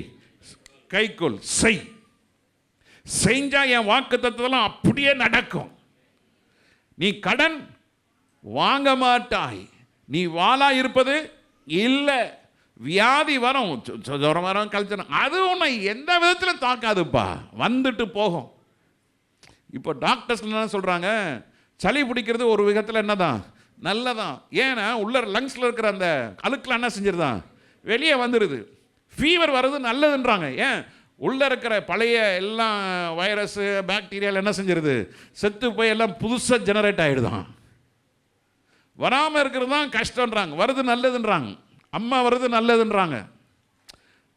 கைக்கொள், செய். செஞ்சா என் வாக்குத்தத்தம் அப்படியே நடக்கும். நீ கடன் வாங்க மாட்டாய். நீ வாளா இருப்பது இல்லை. வியாதி வரும், ஜுரம் வரும், கல்ச்சரம், அது உன்னை எந்த விதத்தில் தாக்காதுப்பா, வந்துட்டு போகும். இப்போ டாக்டர்ஸ் என்ன சொல்கிறாங்க, சளி பிடிக்கிறது ஒரு விதத்தில் என்னதான் நல்லதான். ஏன்னா உள்ள லங்ஸில் இருக்கிற அந்த அழுக்கெலாம் என்ன செஞ்சிருதான், வெளியே வந்துடுது. ஃபீவர் வர்றது நல்லதுன்றாங்க. ஏன், உள்ளே இருக்கிற பழைய எல்லாம் வைரஸு பாக்டீரியாவில் என்ன செஞ்சிருது, செத்து போய் எல்லாம் புதுசாக ஜெனரேட் ஆகிடுதான். வராமல் இருக்கிறது தான் கஷ்டன்றாங்க, வருது நல்லதுன்றாங்க. அம்மா வருது நல்லதுன்றாங்க.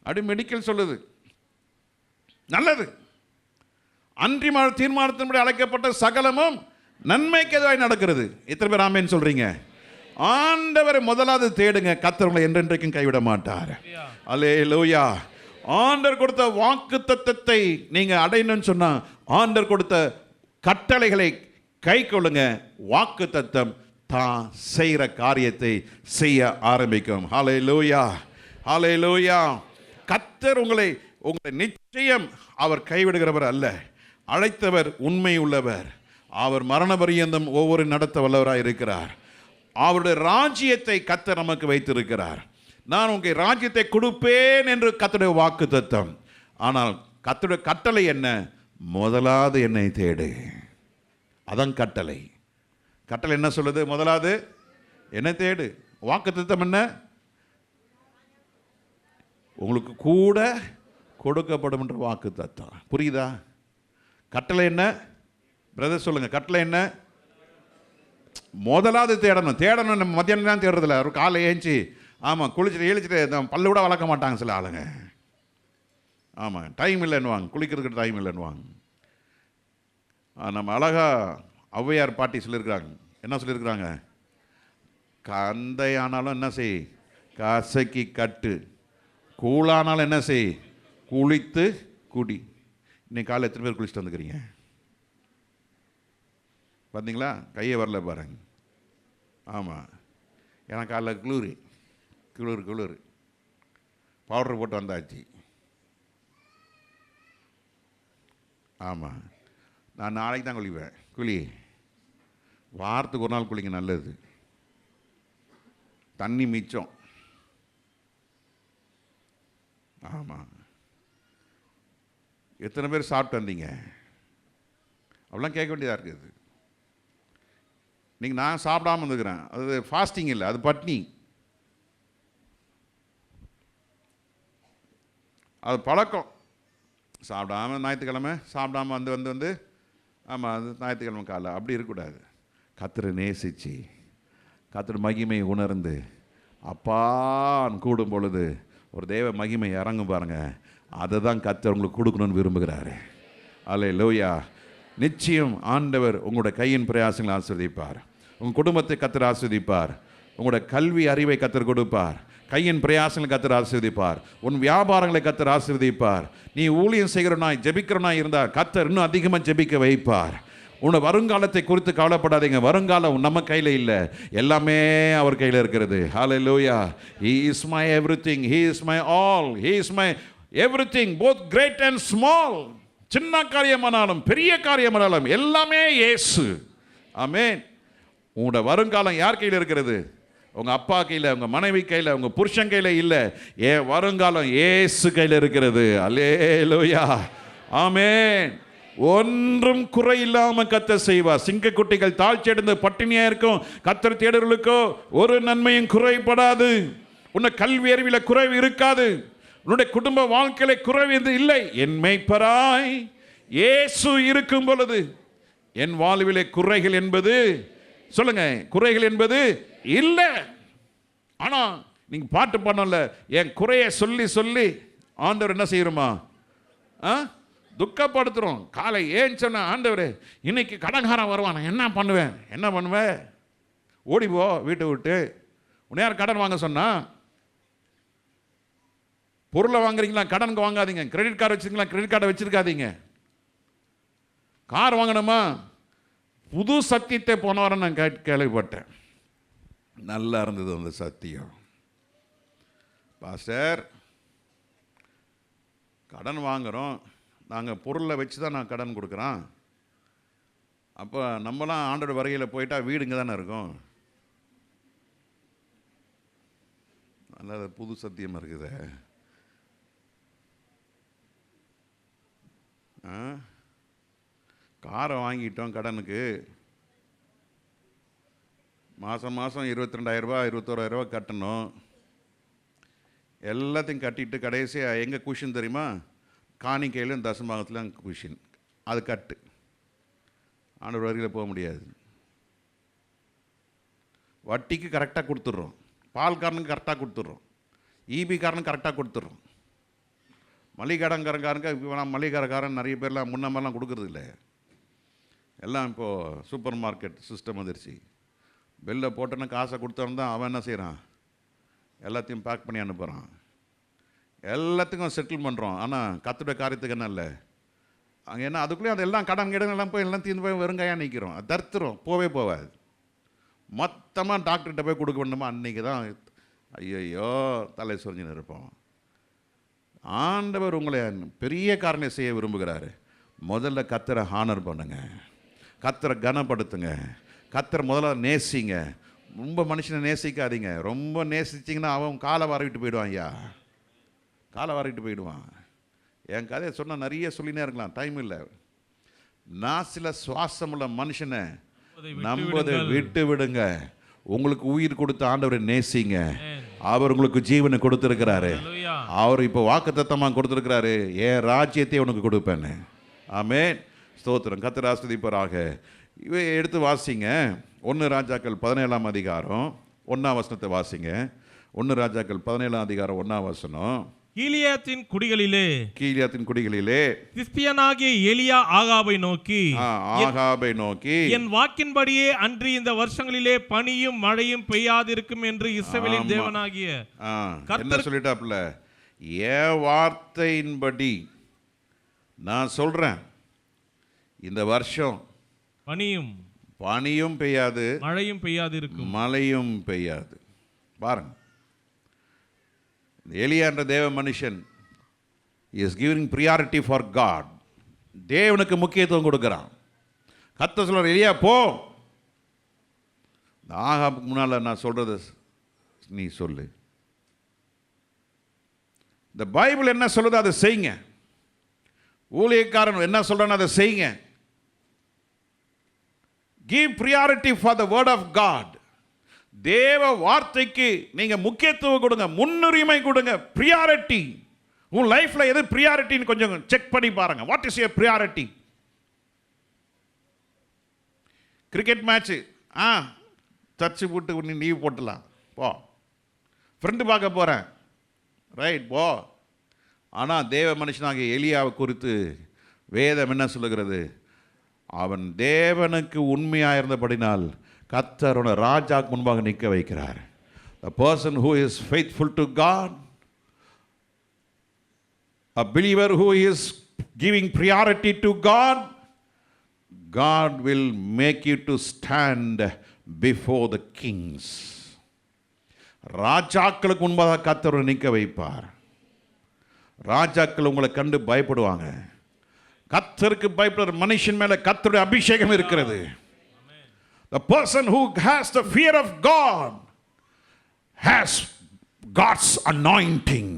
அப்படி மெடிக்கல் சொல்லுது நல்லது. அன்றி தீர்மானத்தின்படி அழைக்கப்பட்ட சகலமும் நன்மைக்கு எதுவாய் நடக்கிறது. எத்தனை பேர் ஆமேன்னு சொல்றீங்க? ஆண்டவரை முதலாவது தேடுங்க, கர்த்தர் உங்களை என்றென்றைக்கும் கைவிட மாட்டார். அல்லேலூயா. ஆண்டவர் கொடுத்த வாக்கு தத்தத்தை நீங்க அடையணும்னு சொன்னா, ஆண்டவர் கொடுத்த கட்டளைகளை கை கொள்ளுங்க. வாக்கு தத்தம் தான் செய்கிற காரியத்தை செய்ய ஆரம்பிக்கும். ஹல்லேலூயா, ஹல்லேலூயா. கர்த்தர் உங்களை நிச்சயம் அவர் கைவிடுகிறவர் அல்ல. அழைத்தவர் உண்மை உள்ளவர். அவர் மரண பரியந்தம் ஒவ்வொரு நடத்த வல்லவராக இருக்கிறார். அவருடைய ராஜ்யத்தை கர்த்தர் நமக்கு வைத்திருக்கிறார். நான் உங்கள் ராஜ்யத்தை கொடுப்பேன் என்று கர்த்தருடைய வாக்கு தத்தம். ஆனால் கர்த்தருடைய கட்டளை என்ன? முதலாவது என்னை தேடு. அதான் கட்டளை. கட்டளை என்ன சொல்லுது? முதலாவது என்னை தேடு. வாக்கு தத்தம் என்ன? உங்களுக்கு கூட கொடுக்கப்படும் என்ற வாக்கு தத்தம். புரியுதா? கட்டளை என்ன பிரதர் சொல்லுங்க? கட்டளை என்ன? முதலாவது தேடணும். தேடணும் நம்ம மத்தியானம் தான் தேடுறதில்ல. ஒரு காலை ஏஞ்சி ஆமாம் குளிச்சுட்டு ஏழிச்சிட்டு பல்லு கூட வளர்க்க மாட்டாங்க சில ஆளுங்க. ஆமாம், டைம் இல்லைன்னுவாங்க, குளிக்கிறதுக்கு டைம் இல்லைன்னுவாங்க. நம்ம அழகா ஔவையார் பாட்டி சொல்லியிருக்கிறாங்க. என்ன சொல்லியிருக்கிறாங்க? கந்தை ஆனாலும் என்ன செய், கசக்கி கட்டு. கூழானாலும் என்ன செய், குளித்து குடி. இன்னைக்கு காலையில் எத்தனை பேர் குளிச்சுட்டு வந்துக்கிறீங்க? பார்த்தீங்களா? கையை வரல பாருங்க. ஆமாம், ஏன்னா காலைல குளிர் பவுடர் போட்டு வந்தாச்சு. ஆமாம், நான் நாளைக்கு தான் குளிப்பேன். குளி வாரத்துக்கு ஒரு நாள் குளிங்க, நல்லது. தண்ணி மிச்சம். ஆமாம். எத்தனை பேர் சாப்பிட்டு வந்தீங்க? அப்படிலாம் கேட்க வேண்டியதாக இருக்குது. நீங்கள் நான் சாப்பிடாமல் இருந்துக்கிறேன், அது ஃபாஸ்டிங் இல்லை, அது பட்னி. அது பழக்கம். சாப்பிடாமல் ஞாயிற்றுக்கிழமை சாப்பிடாமல் வந்து ஆமாம், அது ஞாயிற்றுக்கிழமை காலை அப்படி இருக்கக்கூடாது. கர்த்தரை நேசித்து கர்த்தர் மகிமையை உணர்ந்து அப்பான்னு கூடும் பொழுது ஒரு தேவ மகிமை இறங்கும் பாருங்க. அதை தான் கர்த்தர் உங்களுக்கு கொடுக்கணும்னு விரும்புகிறாரு. அல்லேலூயா. நிச்சயம் ஆண்டவர் உங்களோட கையின் பிரயாசங்களை ஆசீர்வதிப்பார். உங்கள் குடும்பத்தை கர்த்தர் ஆசீர்வதிப்பார். உங்களோட கல்வி அறிவை கர்த்தர் கொடுப்பார். கையின் பிரயாசங்களை கர்த்தர் ஆசீர்வதிப்பார். உன் வியாபாரங்களை கர்த்தர் ஆசீர்வதிப்பார். நீ ஊழியம் செய்கிறனாய் ஜெபிக்கிறனாய் இருந்தால் கர்த்தர் இன்னும் அதிகமாக ஜெபிக்க வைப்பார். உன்னை வருங்காலத்தை குறித்து கவலைப்படாதீங்க. வருங்காலம் நம்ம கையில் இல்லை, எல்லாமே அவர் கையில் இருக்கிறது. ஹல்லேலூயா. He is my everything. He is my all. He is my everything, both great and small. சின்ன காரியமானாலும் பெரிய காரியமானாலும் எல்லாமே இயேசு. ஆமென். உங்களோட வருங்காலம் யார் கையில் இருக்கிறது? உங்கள் அப்பா கையில், உங்கள் மனைவி கையில், உங்கள் புருஷன் கையில் இல்லை. ஏன் வருங்காலம் இயேசு கையில் இருக்கிறது. அல்லேலூயா. ஆமென். ஒன்றும் குறை இல்லாமல் கர்த்தர் செய்வார். சிங்கக்குட்டிகள் தாழ்ச்சியடைந்து பட்டினியா இருக்கும். கர்த்தர் தேடுகளுக்கோ ஒரு நன்மையும் குறைபடாது. உன்னை கல்வி அறிவில குறைவு இருக்காது. உன்னுடைய குடும்ப வாழ்க்கையில குறைவு இல்லை. என் மேய்ப்பராய் இயேசு இருக்கும் பொழுது என் வாழ்விலே குறைகள் என்பது, சொல்லுங்க, குறைகள் என்பது இல்லை. ஆனா நீங்க பாட்டு பண்ணல, என் குறைய சொல்லி சொல்லி ஆண்டவர் என்ன செய்யறோமா, துக்கப்படுத்துறோம். காலை ஏன் சொன்ன, ஆண்டவரே இன்னைக்கு கடன்காரன் வருவான், என்ன பண்ணுவேன்? ஓடி போ வீட்டை விட்டு. உன்னை யார் கடன் வாங்க சொன்னா? பொருளை வாங்குறீங்களா, கடனுக்கு வாங்காதீங்க. கிரெடிட் கார்டு வச்சுருக்கீங்களா, கிரெடிட் கார்டை வச்சுருக்காதீங்க. கார் வாங்கணுமா, புது சத்தியத்தை போன வாரம் நான் கேள்விப்பட்டேன். நல்லா இருந்தது அந்த சத்தியம். பாஸ்டர், கடன் வாங்குகிறோம், நாங்கள் பொருளை வச்சு தான் நான் கடன் கொடுக்குறோம். அப்போ நம்மளாம் ஆண்டோட வருகையில் போயிட்டா வீடு இங்கே தானே இருக்கும். நல்ல புது சத்தியமாக இருக்குது. காரை வாங்கிட்டோம் கடனுக்கு, மாதம் 22,000 21,000 கட்டணும். எல்லாத்தையும் கட்டிட்டு கடைசியாக எங்கே குஷின் தெரியுமா, காணிக்கையிலும் தசமாகத்துலாம் குஷின். அது கட்டு. ஆண்டவர் வருகையில் போக முடியாது. வட்டிக்கு கரெக்டாக கொடுத்துட்றோம், பால்காரனுக்கு கரெக்டாக கொடுத்துட்றோம், ஈபிக்காரனுக்கு கரெக்டாக கொடுத்துட்றோம். மளிகைக்காரங்க இப்போ மளிகைக்காரன் நிறைய பேர்லாம் முன்னமெல்லாம் கொடுக்குறது இல்லை. எல்லாம் இப்போது சூப்பர் மார்க்கெட் சிஸ்டம் வந்துருச்சு. பெல்லை போட்டோன்னா காசை கொடுத்தவன் தான் அவன் என்ன செய்கிறான், எல்லாத்தையும் பேக் பண்ணி அனுப்புகிறான். எல்லாத்துக்கும் செட்டில் பண்ணுறோம். ஆனால் கத்துடைய காரியத்துக்கு என்ன இல்லை அங்கே என்ன, அதுக்குள்ளேயும் அது எல்லாம் கடன் எல்லாம் போய் எல்லாம் தீர்ந்து போய் வெறுங்காயாக நிற்கிறோம். அது தருத்துறோம், போகாது. மொத்தமாக டாக்டர்கிட்ட போய் கொடுக்க வேண்டுமா, அன்றைக்கி தான் ஐயோ தலை சொரிஞ்சுன்னு இருப்போம். ஆண்டவர் உங்களை பெரிய காரணம் செய்ய விரும்புகிறாரு. முதல்ல கத்தரை ஹானர் பண்ணுங்க, கத்தரை கனப்படுத்துங்க, கத்தரை முதல்ல நேசிங்க. ரொம்ப மனுஷனை நேசிக்காதீங்க. ரொம்ப நேசிச்சிங்கன்னா அவன் காலை வாரிக்கிட்டு போயிடுவான். ஐயா காலை வாரிக்கிட்டு போயிடுவான். என் கதையை சொன்னால் நிறைய சொல்லினே இருக்கலாம், டைம் இல்லை. நான் சில சுவாசமுள்ள மனுஷனை நம்பதை விட்டு விடுங்க. உங்களுக்கு உயிர் கொடுத்த ஆண்டவரை நேசிங்க. அவர் உங்களுக்கு ஜீவனை கொடுத்துருக்கிறாரு. அவர் இப்போ வாக்குத்தத்தமாக கொடுத்துருக்கிறாரு, என் ராஜ்யத்தை உனக்கு கொடுப்பேன்னு. ஆமென், ஸ்தோத்திரம். கர்த்தர் ஆசீர்வதிப்பாராக. இவை எடுத்து வாசிங்க. 1 ராஜாக்கள் 17ஆம் அதிகாரம் 1ஆம் வசனத்தை வாசிங்க. 1 ராஜாக்கள் 17ஆம் அதிகாரம் 1ஆம் வசனம். கீலியாத்தின் குடிகளிலே திஸ்பியனாகிய எலியா ஆகாபை நோக்கி என் வாக்கின்படியே அன்றி இந்த வருஷங்களிலே பனியும் மழையும் பெய்யாதிருக்கும் என்று இஸ்ரவேலின் தேவனாகிய கர்த்தர் சொல்லிட்டாப்ல, என் வார்த்தையின்படி நான் சொல்றேன், இந்த வருஷம் பனியும் பெய்யாது, மழையும் பெய்யாது. பாருங்க, எலியா என்ற தேவ மனுஷன் is giving priority for God. தேவனுக்கு முக்கியத்துவம் கொடுக்கிறான். கர்த்தர் சொல்றார், எலியா போ, ஆகாபுக்கு முன்னால் நான் சொல்றது நீ சொல்லு. இந்த பைபிள் என்ன சொல்லுது அதை செய்யுங்க. ஊழியக்காரன் என்ன சொல்றான் அதை செய்யுங்க. Give priority for the word of God. தேவ வார்த்தைக்கு நீங்க முக்கியத்துவம் கொடுங்க, முன்னுரிமை கொடுங்க. பிரியாரிட்டி. உன் லைஃப்ல எது பிரியாரிட்டின்னு கொஞ்சம் செக் பண்ணி பாருங்க. What is your priority? Cricket match, church போட்டு நீ லீவ் போட்டுலாம் போ. ஃப்ரெண்டு பார்க்க போறேன், ரைட் போ. ஆனால் தேவ மனுஷனாகிய எலியாவை குறித்து வேதம் என்ன சொல்லுகிறது? அவன் தேவனுக்கு உண்மையாக இருந்தபடினால் கர்த்தரோட ராஜாக்கு முன்பாக நிற்க வைக்கிறார். The person who is faithful to God, a believer who is giving priority to God, God will make you to stand before the kings. ராஜாக்களுக்கு முன்பாக கர்த்தரை நிற்க வைப்பார். ராஜாக்கள் உங்களை கண்டு பயப்படுவாங்க. கர்த்தருக்கு பயப்படுற மனுஷன் மேல கர்த்தருடைய அபிஷேகம் இருக்கிறது. The person who has the fear of God has God's anointing.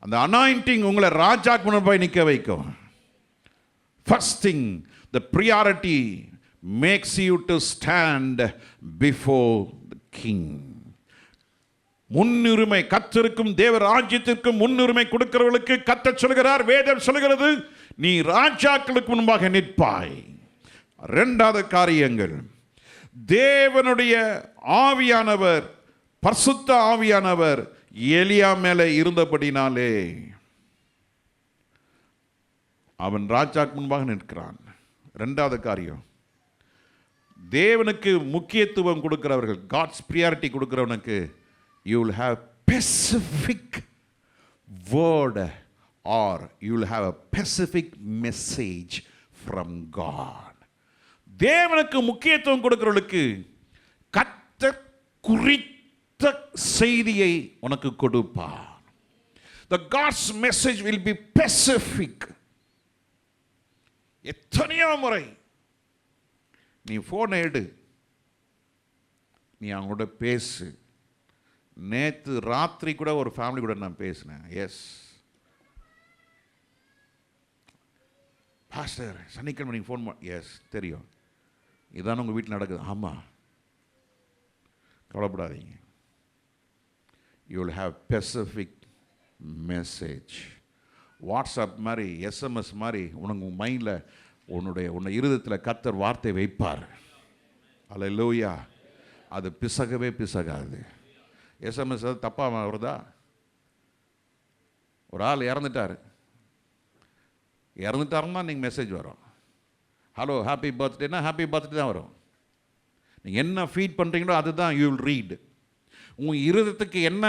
அந்த anointing உங்களை ராஜாக்கு முன்பாக நிற்க வைக்கும். First thing, the priority makes you to stand before the king. முன்னுரிமை, கர்த்தருக்கும் தேவ ராஜ்யத்திற்கும் முன்னுரிமை கொடுக்கிறவர்களுக்கு கர்த்தர் சொல்கிறார், வேதம் சொல்கிறது, நீ ராஜாக்களுக்கு முன்பாக நிற்பாய். இரண்டாவது காரியங்கள், தேவனுடைய ஆவியானவர், பரிசுத்த ஆவியானவர் எலியா மேலே இருந்தபடினாலே அவன் ராஜாக்கு முன்பாக நிற்கிறான். இரண்டாவது காரியம், தேவனுக்கு முக்கியத்துவம் கொடுக்கிறவர்கள், காட்ஸ் பிரியாரிட்டி கொடுக்கிறவனுக்கு you will have specific word or you will have a specific message from God. தேவனுக்கு முக்கியத்துவம் கொடுக்கிறவர்களுக்கு கர்த்தர் குறித்த செய்தியை உனக்கு கொடுப்பார். The God's message will be specific. எத்தனையோ முறை நீ போனை எடு, நீ அவங்களோட பேசு. நேற்று ராத்திரி கூட ஒரு ஃபேமிலி கூட நான் பேசினேன். எஸ் பாஸ்டர், சனிக்கிழமை நீங்கள் ஃபோன் எஸ் தெரியும், இதான் உங்கள் வீட்டில் நடக்குது. ஆமாம், கவலைப்படாதீங்க. You will have specific message. WhatsApp மாதிரி, எஸ்எம்எஸ் மாதிரி உனக்கு மைண்டில் உன்னை இருதயத்தில் கர்த்தர் வார்த்தை வைப்பார். அல்லேலூயா. அது பிசகவே பிசகாது. எஸ்எம்எஸ் தப்பாக வருதா? ஒரு ஆள் இறந்துட்டாருன்னா நீங்கள் மெசேஜ் வரும். ஹலோ ஹாப்பி பர்த்டேனா ஹாப்பி பர்த்டே தான் வரும். நீங்கள் என்ன ஃபீட் பண்ணுறீங்களோ அதுதான் யூ வில் ரீட். உன் இருதயத்துக்கு என்ன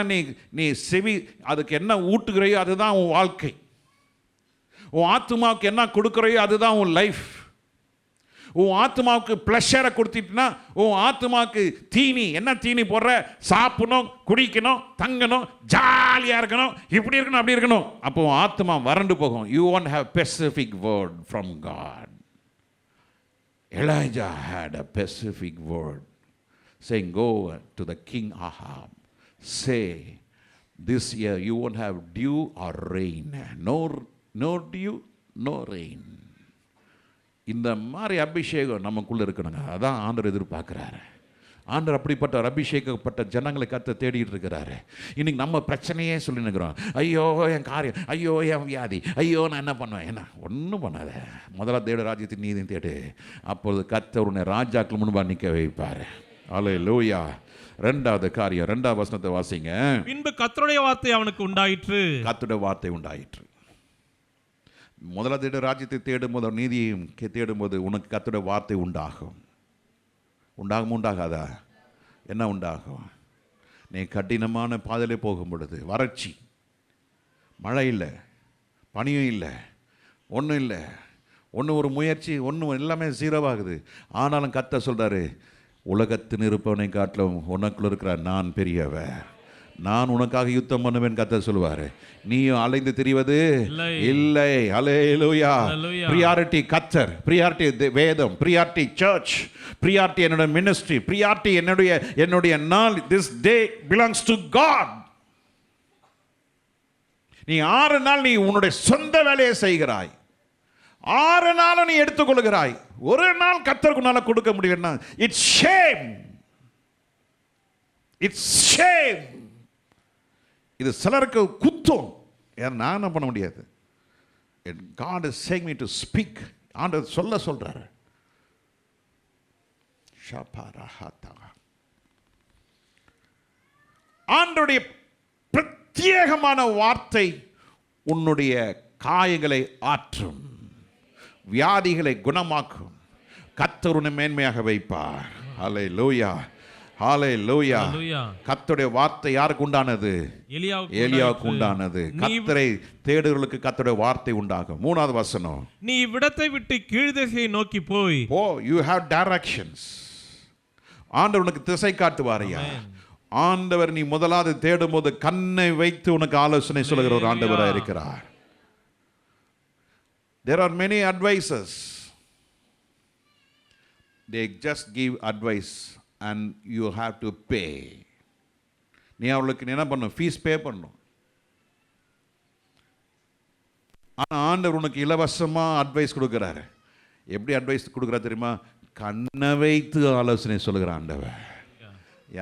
நீ செவி, அதுக்கு என்ன ஊட்டுகிறையோ அதுதான் உன் வாழ்க்கை. உன் ஆத்மாவுக்கு என்ன கொடுக்குறையோ அதுதான் உன் லைஃப். உன் ஆத்மாவுக்கு ப்ளஷரை கொடுத்துட்டுனா உன் ஆத்மாவுக்கு தீனி என்ன தீனி போடுற? சாப்பிடணும், குடிக்கணும், தங்கணும், ஜாலியாக இருக்கணும், இப்படி இருக்கணும், அப்படி இருக்கணும். அப்போ உன் ஆத்மா வறண்டு போகும். You won't have specific word from God. Elijah had a specific word saying, go to the king Ahab, say, this year you won't have dew or rain. No dew, no rain. இந்த மாதிரி அபிஷேகம் நமக்குள்ளே இருக்கணுங்க. அதான் ஆண்டவர் எதிர்பார்க்குறாரு. ஆண்டவர் அப்படிப்பட்ட ஒரு அபிஷேகப்பட்ட ஜனங்களை கர்த்தர் தேடிட்டு இருக்கிறாரு. இன்னைக்கு நம்ம பிரச்சனையே சொல்லி நிற்கிறோம். ஐயோ என் காரியம், ஐயோ என் வியாதி, ஐயோ நான் என்ன பண்ணுவேன். என்ன ஒன்றும் பண்ணாத. முதல்ல தேடு ராஜ்யத்தின் நீதியும் தேடு. அப்பொழுது கர்த்தர் உன்னை ராஜாக்கள் முன்பாக நிற்க வைப்பார். அல்லேலூயா. ரெண்டாவது காரியம், 2ஆம் வசனத்தை வாசிங்க. பின்பு கர்த்தருடைய வார்த்தை அவனுக்கு உண்டாயிற்று. கர்த்தருடைய வார்த்தை உண்டாயிற்று. முதல்ல தேடு ராஜ்யத்தை தேடும்போது, நீதியையும் தேடும்போது உனக்கு கர்த்தருடைய வார்த்தை உண்டாகும். உண்டாகாதா? என்ன உண்டாகும்? நீ கடினமான பாதையிலே போகும் பொழுது, வறட்சி, மழை இல்லை, பனியும் இல்லை, ஒன்றும் இல்லை, ஒரு முயற்சி, எல்லாமே ஜீரோவாகுது. ஆனாலும் கர்த்தர் சொல்கிறாரு, உலகத்தின் இருப்பவனை காட்டிலும் உனக்குள்ள இருக்கிற நான் பெரியவர், நான் உனக்காக யுத்தம் பண்ணுவேன் கர்த்தர் சொல்லுவார். நீயும் அலைந்து திரிவது இல்லை. அல்லேலூயா. பிரியாரிட்டி கர்த்தர், பிரியாரிட்டி வேதம், பிரியாரிட்டி சர்ச், பிரியாரிட்டி என்னோட மினிஸ்ட்ரி, பிரியாரிட்டி என்னுடைய நாள். This day belongs to God. நீ 6 நாள் நீ உன்னுடைய சொந்த வேலையை செய்கிறாய். 6 நாளும் நீ எடுத்துக்கொள்கிறாய். ஒரு நாள் கர்த்தருக்கு உன்னால கொடுக்க முடியும்னா இட்ஸ் ஷேம். It's shame. இது சிலருக்கு குத்தம். நான் என்ன பண்ண முடியாது. God is saying me to speak. ஆண்டவர் சொல்றாரு. ஆண்டவருடைய பிரத்யேகமான வார்த்தை உன்னுடைய காயங்களை ஆற்றும், வியாதிகளை குணமாக்கும், கர்த்தர் உன்னை மேன்மையாக வைப்பார். ஹல்லேலூயா. ஹல்லேலூயா. கர்த்தருடைய வார்த்தை யாருக்கு உண்டானது? எலியாவுக்கு உண்டானது. கர்த்தரை தேடுகிறவர்களுக்கு கர்த்தருடைய வார்த்தை உண்டாகும். 3ஆவது வசனம். நீ இவ்விடத்தை விட்டு கீழ்திசையை நோக்கி போய். you have directions. ஆண்டவர் உனக்கு திசை காட்டுவாரையா. ஆண்டவர் நீ முதலாவது தேடும்போது கண்ணை வைத்து உனக்கு ஆலோசனை சொல்லுகிற ஒரு ஆண்டவராக இருக்கிறார். There are many advisors. They just give advice and you have to pay. நீ அவளுக்கு என்ன பண்ணணும்? ஃபீஸ் பே பண்ணணும். ஆனால் ஆண்டவர் உனக்கு இலவசமாக அட்வைஸ் கொடுக்குறாரு. எப்படி அட்வைஸ் கொடுக்குறாரு தெரியுமா? கண்ணை வைத்து ஆலோசனை சொல்லுகிற ஆண்டவர்.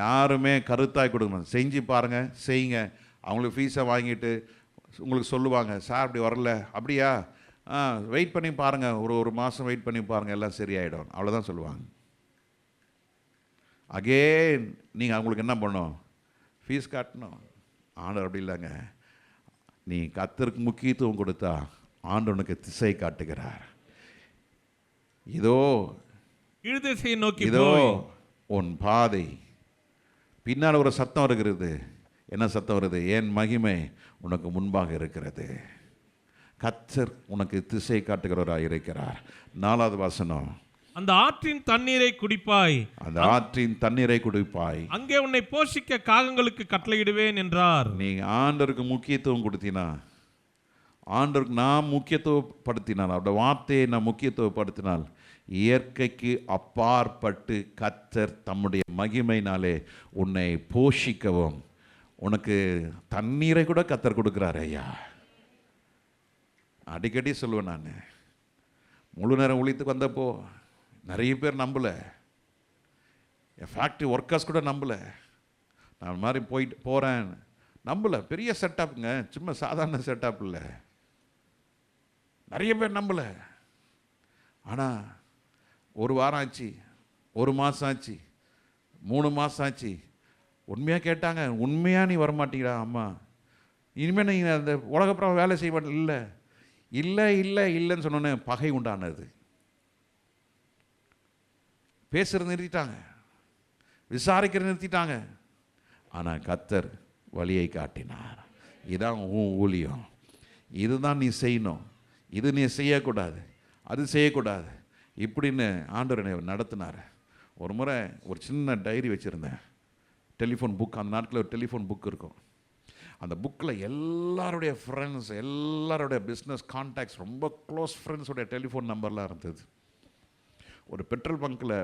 யாருமே கருத்தாய் கொடுக்கணும். செஞ்சு பாருங்கள், செய்யுங்க. அவங்களுக்கு ஃபீஸை வாங்கிட்டு உங்களுக்கு சொல்லுவாங்க, சார் அப்படி வரல, அப்படியா, வெயிட் பண்ணி பாருங்கள், ஒரு மாதம் வெயிட் பண்ணி பாருங்கள், எல்லாம் சரியாயிடும், அவ்வளோதான் சொல்லுவாங்க. அகெயின் நீங்கள் அவங்களுக்கு என்ன பண்ணணும்? ஃபீஸ் காட்டணும். ஆண்டவர் அப்படி இல்லைங்க. நீ கர்த்தருக்கு முக்கியத்துவம் கொடுத்தா ஆண்டவனுக்கு திசை காட்டுகிறார். இதோ நோக்கி இதோ உன் பாதை. பின்னால் ஒரு சத்தம் இருக்கிறது. என்ன சத்தம் வருது? என் மகிமை உனக்கு முன்பாக இருக்கிறது. கர்த்தர் உனக்கு திசை காட்டுகிறவராக இருக்கிறார். 4வது வசனம், அந்த ஆற்றின் தண்ணீரை குடிப்பாய், அந்த ஆற்றின் தண்ணீரை குடிப்பாய், அங்கே உன்னை போஷிக்க காகங்களுக்கு கட்டளையிடுவேன் என்றார். நீங்க ஆண்டவருக்கு முக்கியத்துவம் கொடுத்தினா, ஆண்டவருக்கு நான் முக்கியத்துவப்படுத்தினால், அவருடைய வார்த்தையை நான் முக்கியத்துவப்படுத்தினால், இயற்கைக்கு அப்பாற்பட்டு கர்த்தர் தம்முடைய மகிமையினாலே உன்னை போஷிக்கவும், உனக்கு தண்ணீரை கூட கர்த்தர் கொடுக்குறாரு. ஐயா, அடிக்கடி சொல்லுவேன் நான், முழு நேரம் ஊழியத்துக்கு வந்தப்போ நிறைய பேர் நம்பலை, என் ஃபேக்ட்ரி ஒர்க்கர்ஸ் கூட நம்பலை, நான் மாதிரி போயிட்டு போகிறேன் நம்பலை. பெரிய செட்டப்புங்க, சும்மா சாதாரண செட்டப் இல்லை. நிறைய பேர் நம்பலை. ஆனால் ஒரு வாரம் ஆச்சு, ஒரு மாதம் ஆச்சு, 3 மாதம் ஆச்சு, உண்மையாக கேட்டாங்க, உண்மையாக நீ வரமாட்டீங்களா அம்மா, இனிமேல் நீ அந்த உலகப்புறம் வேலை செய்ய மாட்டேன். இல்லை இல்லை இல்லை இல்லைன்னு சொன்னோன்னே பகை உண்டானது. பேசுறது நிறுத்திட்டாங்க, விசாரிக்கிற நிறுத்திட்டாங்க. ஆனால் கர்த்தர் வழியை காட்டினார். இதுதான் உன் ஊழியம், இதுதான் நீ செய்யணும், இது நீ செய்யக்கூடாது, அது செய்யக்கூடாது இப்படின்னு ஆண்டவர் என்னை நடத்தினார். ஒரு முறை ஒரு சின்ன டைரி வச்சுருந்தேன், டெலிஃபோன் புக். அந்த நாட்டில் ஒரு டெலிஃபோன் புக் இருக்கும். அந்த புக்கில் எல்லாருடைய ஃப்ரெண்ட்ஸ், எல்லாருடைய பிஸ்னஸ் கான்டாக்ட்ஸ், ரொம்ப க்ளோஸ் ஃப்ரெண்ட்ஸோடைய டெலிஃபோன் நம்பர்லாம் இருந்தது. ஒரு பெட்ரோல் பங்க்கில்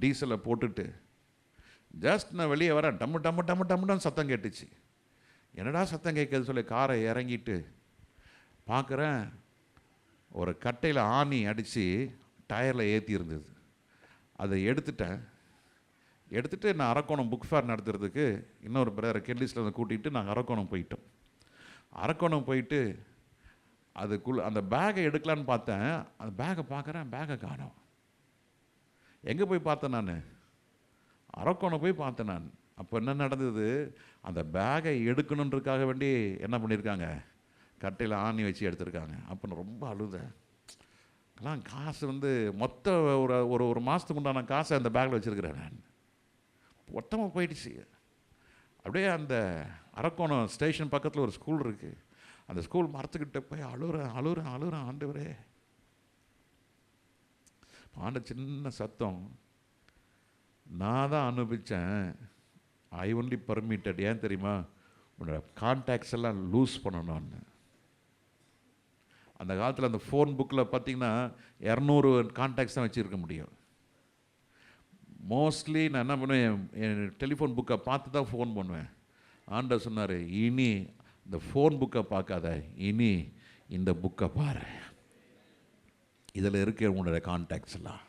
டீசலை போட்டுட்டு ஜஸ்ட் நான் வெளியே வரேன், டம்மு டம்மு டம்மு டம்முன்னு சத்தம் கேட்டுச்சு. என்னடா சத்தம் கேட்குது சொல்லி காரை இறங்கிட்டு பார்க்குறேன், ஒரு கட்டையில் ஆணி அடித்து டயரில் ஏற்றி இருந்தது. அதை எடுத்துகிட்டு நான் அரக்கோணம் புக் ஃபேர் நடத்துறதுக்கு இன்னொரு பிரதர் கெல்லிஸில் வந்து கூட்டிகிட்டு நாங்கள் அரக்கோணம் போயிட்டோம். அரக்கோணம் போயிட்டு அதுக்குள்ளே அந்த பேக்கை எடுக்கலான்னு பார்த்தேன். அந்த பேக்கை பார்க்குறேன், பேக்கை காணோம். எங்கே போய் பார்த்தேன் நான்? அரக்கோணம் போய் பார்த்தேன் நான். அப்போ என்ன நடந்தது? அந்த பேக்கை எடுக்கணுன்றதுக்காக வேண்டி என்ன பண்ணியிருக்காங்க, கட்டையில் ஆணி வச்சு எடுத்திருக்காங்க. அப்போ நான் ரொம்ப அழுதேன். எல்லாம் காசு வந்து மொத்த ஒரு மாதத்துக்கு உண்டான காசை அந்த பேக்கில் வச்சுருக்கிறேன் நான். மொத்தமாக போயிடுச்சு. அப்படியே அந்த அரக்கோணம் ஸ்டேஷன் பக்கத்தில் ஒரு ஸ்கூல் இருக்குது. அந்த ஸ்கூல் மரத்துக்கிட்ட போய் அழுறேன் ஆண்டவரே. சின்ன சத்தம், நான் தான் அனுபவித்தேன், ஐ ஒன்லி பர்மிட்டட். ஏன் தெரியுமா? உன்னோட கான்டாக்ட்ஸ் எல்லாம் லூஸ் பண்ணணும்னு. அந்த காலத்தில் அந்த ஃபோன் புக்கில் பார்த்தீங்கன்னா 200 கான்டாக்ட்ஸ் தான் வச்சுருக்க முடியும். மோஸ்ட்லி நான் என்ன பண்ணுவேன், என் டெலிஃபோன் புக்கை பார்த்து தான் ஃபோன் பண்ணுவேன். ஆண்டவர் சொன்னார், இனி இந்த ஃபோன் புக்கை பார்க்காத, இனி இந்த புக்கை பாரு. இதில் இருக்க உன்னுடைய கான்டாக்ட்ஸ் எல்லாம்,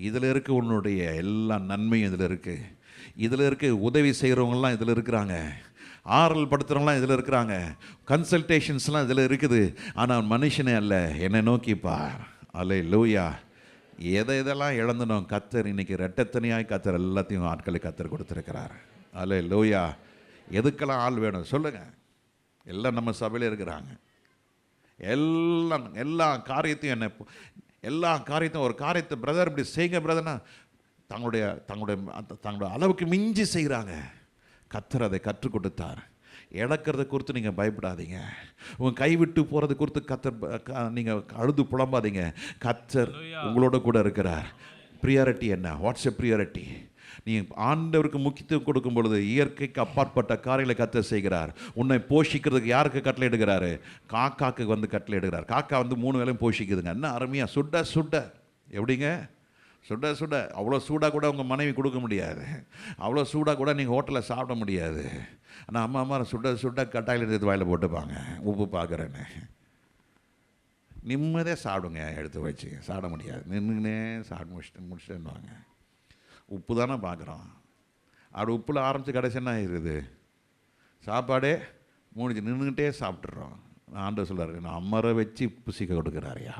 இதில் இருக்க உன்னுடைய எல்லா நன்மையும் இதில் இருக்குது. இதில் இருக்க உதவி செய்கிறவங்கலாம் இதில் இருக்கிறாங்க, ஆறுதல் படுத்துகிறவங்களாம் இதில் இருக்கிறாங்க, கன்சல்டேஷன்ஸ்லாம் இதில் இருக்குது. ஆனால் மனுஷனே அல்ல, என்னை நோக்கிப்பார். அல்லேலூயா. இதெல்லாம் இழந்தனும் கர்த்தர் இன்னைக்கு ரெட்டத்தனியாய் கர்த்தர் எல்லாத்தையும் ஆட்களை கர்த்தர் கொடுத்துருக்கிறார். அல்லேலூயா. எதுக்கெல்லாம் ஆள் வேணும் சொல்லுங்கள்? எல்லாம் நம்ம சபையில் இருக்கிறாங்க. எல்லா காரியத்தையும் ஒரு காரியத்தை பிரதர் இப்படி செய்யுங்க பிரதர்னா தங்களுடைய அளவுக்கு மிஞ்சி செய்கிறாங்க. கர்த்தர் அதை கற்றுக் கொடுத்தார். இழக்கிறத குறித்து நீங்கள் பயப்படாதீங்க. உங்கள் கைவிட்டு போகிறது குறித்து கர்த்தர் நீங்கள் அழுது புலம்பாதீங்க. கர்த்தர் உங்களோட கூட இருக்கிறார். ப்ரியாரிட்டி என்ன? What's a priority? நீங்கள் ஆண்டவருக்கு முக்கியத்துவம் கொடுக்கும் பொழுது இயற்கைக்கு அப்பாற்பட்ட காரியங்களை கர்த்தர் செய்கிறார். உன்னை போஷிக்கிறதுக்கு யாருக்கு கட்டளை எடுக்கிறாரு? காக்காக்கு வந்து கட்டளை எடுக்கிறார். காக்கா வந்து 3 வேளையும் போஷிக்குதுங்க. என்ன அருமையாக சுட எப்படிங்க சுட அவ்வளோ சூடாக கூட உங்கள் மனைவி கொடுக்க முடியாது. அவ்வளோ சூடாக கூட நீங்கள் ஹோட்டலில் சாப்பிட முடியாது. ஆனால் அம்மா சுட கட்டாயில் எடுத்து வாயில் போட்டுப்பாங்க, உப்பு பார்க்குறேன்னு. நிம்மதியாக சாப்பிடுங்க, எடுத்து வச்சு சாப்பிட முடியாது. நின்றுனே சாப்பிட்டு முடிச்சுட்டுவாங்க. உப்பு தானே பார்க்குறோம். அப்படி உப்பில் ஆரம்பித்து கடைசி என்ன ஆகிடுது? சாப்பாடே முடிஞ்சு நின்றுக்கிட்டே சாப்பிட்றோம். ஆண்டவர் சொல்கிறார், நான் அமர வச்சு புசிக்க கொடுக்குறாருயா.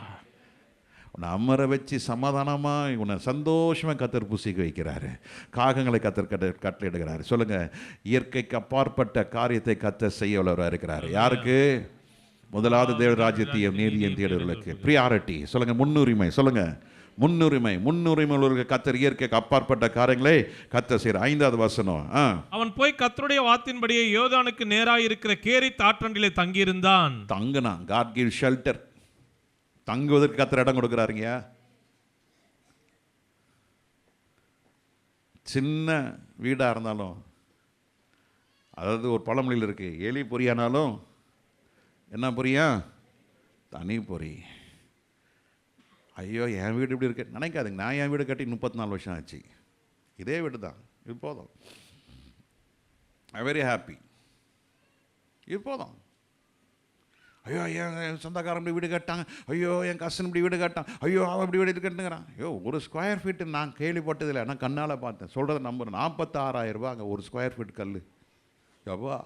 உன்னை அமர வச்சு சமாதானமாக உன்னை சந்தோஷமாக கர்த்தர் புசிக்க வைக்கிறாரு. காகங்களை கர்த்தர் கட்டளை எடுக்கிறாரு. சொல்லுங்கள், இயற்கைக்கு அப்பாற்பட்ட காரியத்தை கர்த்தர் செய்ய உள்ளவராக இருக்கிறார். யாருக்கு? முதலாவது தேவ ராஜ்யத்தையும் நீதியையும் தேடுவர்களுக்கு. ப்ரியாரிட்டி சொல்லுங்கள், முன்னுரிமை சொல்லுங்கள், முன்னுரிமை உள்ளவர்களுக்கு கத்தர் இயற்கைக்கு அப்பாற்பட்ட காரியங்களை கத்தர் செய்யற. 5வது வசனம். அவன் போய் கர்த்தருடைய வார்த்தையின்படியே யோர்தானுக்கு நேராய் இருக்கிற கேரித் ஆற்றண்டிலே தங்கியிருந்தான். தங்குனான். God gives shelter. தங்குவதற்கு கத்தர் இடம் கொடுக்குறாருங்க. சின்ன வீடாக இருந்தாலும், அதாவது ஒரு பழமொழியில் இருக்கு, எலி பொரியானாலும் என்ன பொரியா? தனி பொறி. ஐயோ என் வீடு இப்படி இருக்கு நினைக்காதுங்க. நான் என் வீடு கட்டி 34 வருஷம் ஆச்சு. இதே வீடு தான். இது போதும். I very happy. இது போதும். ஐயோ என் சொந்தக்காரன் இப்படி வீடு கட்டாங்க, ஐயோ என் கசன் இப்படி வீடு கட்டான், ஐயோ அவன் இப்படி வீடு கட்டுங்கிறான். ஐயோ ஒரு ஸ்கொயர் ஃபீட்டு நான் கேள்விப்பட்டதில்லை, நான் கண்ணால் பார்த்தேன். சொல்கிறத நம்புறேன். 46,000 ரூபா அங்கே ஒரு ஸ்கொயர் ஃபீட் கல். எவ்வா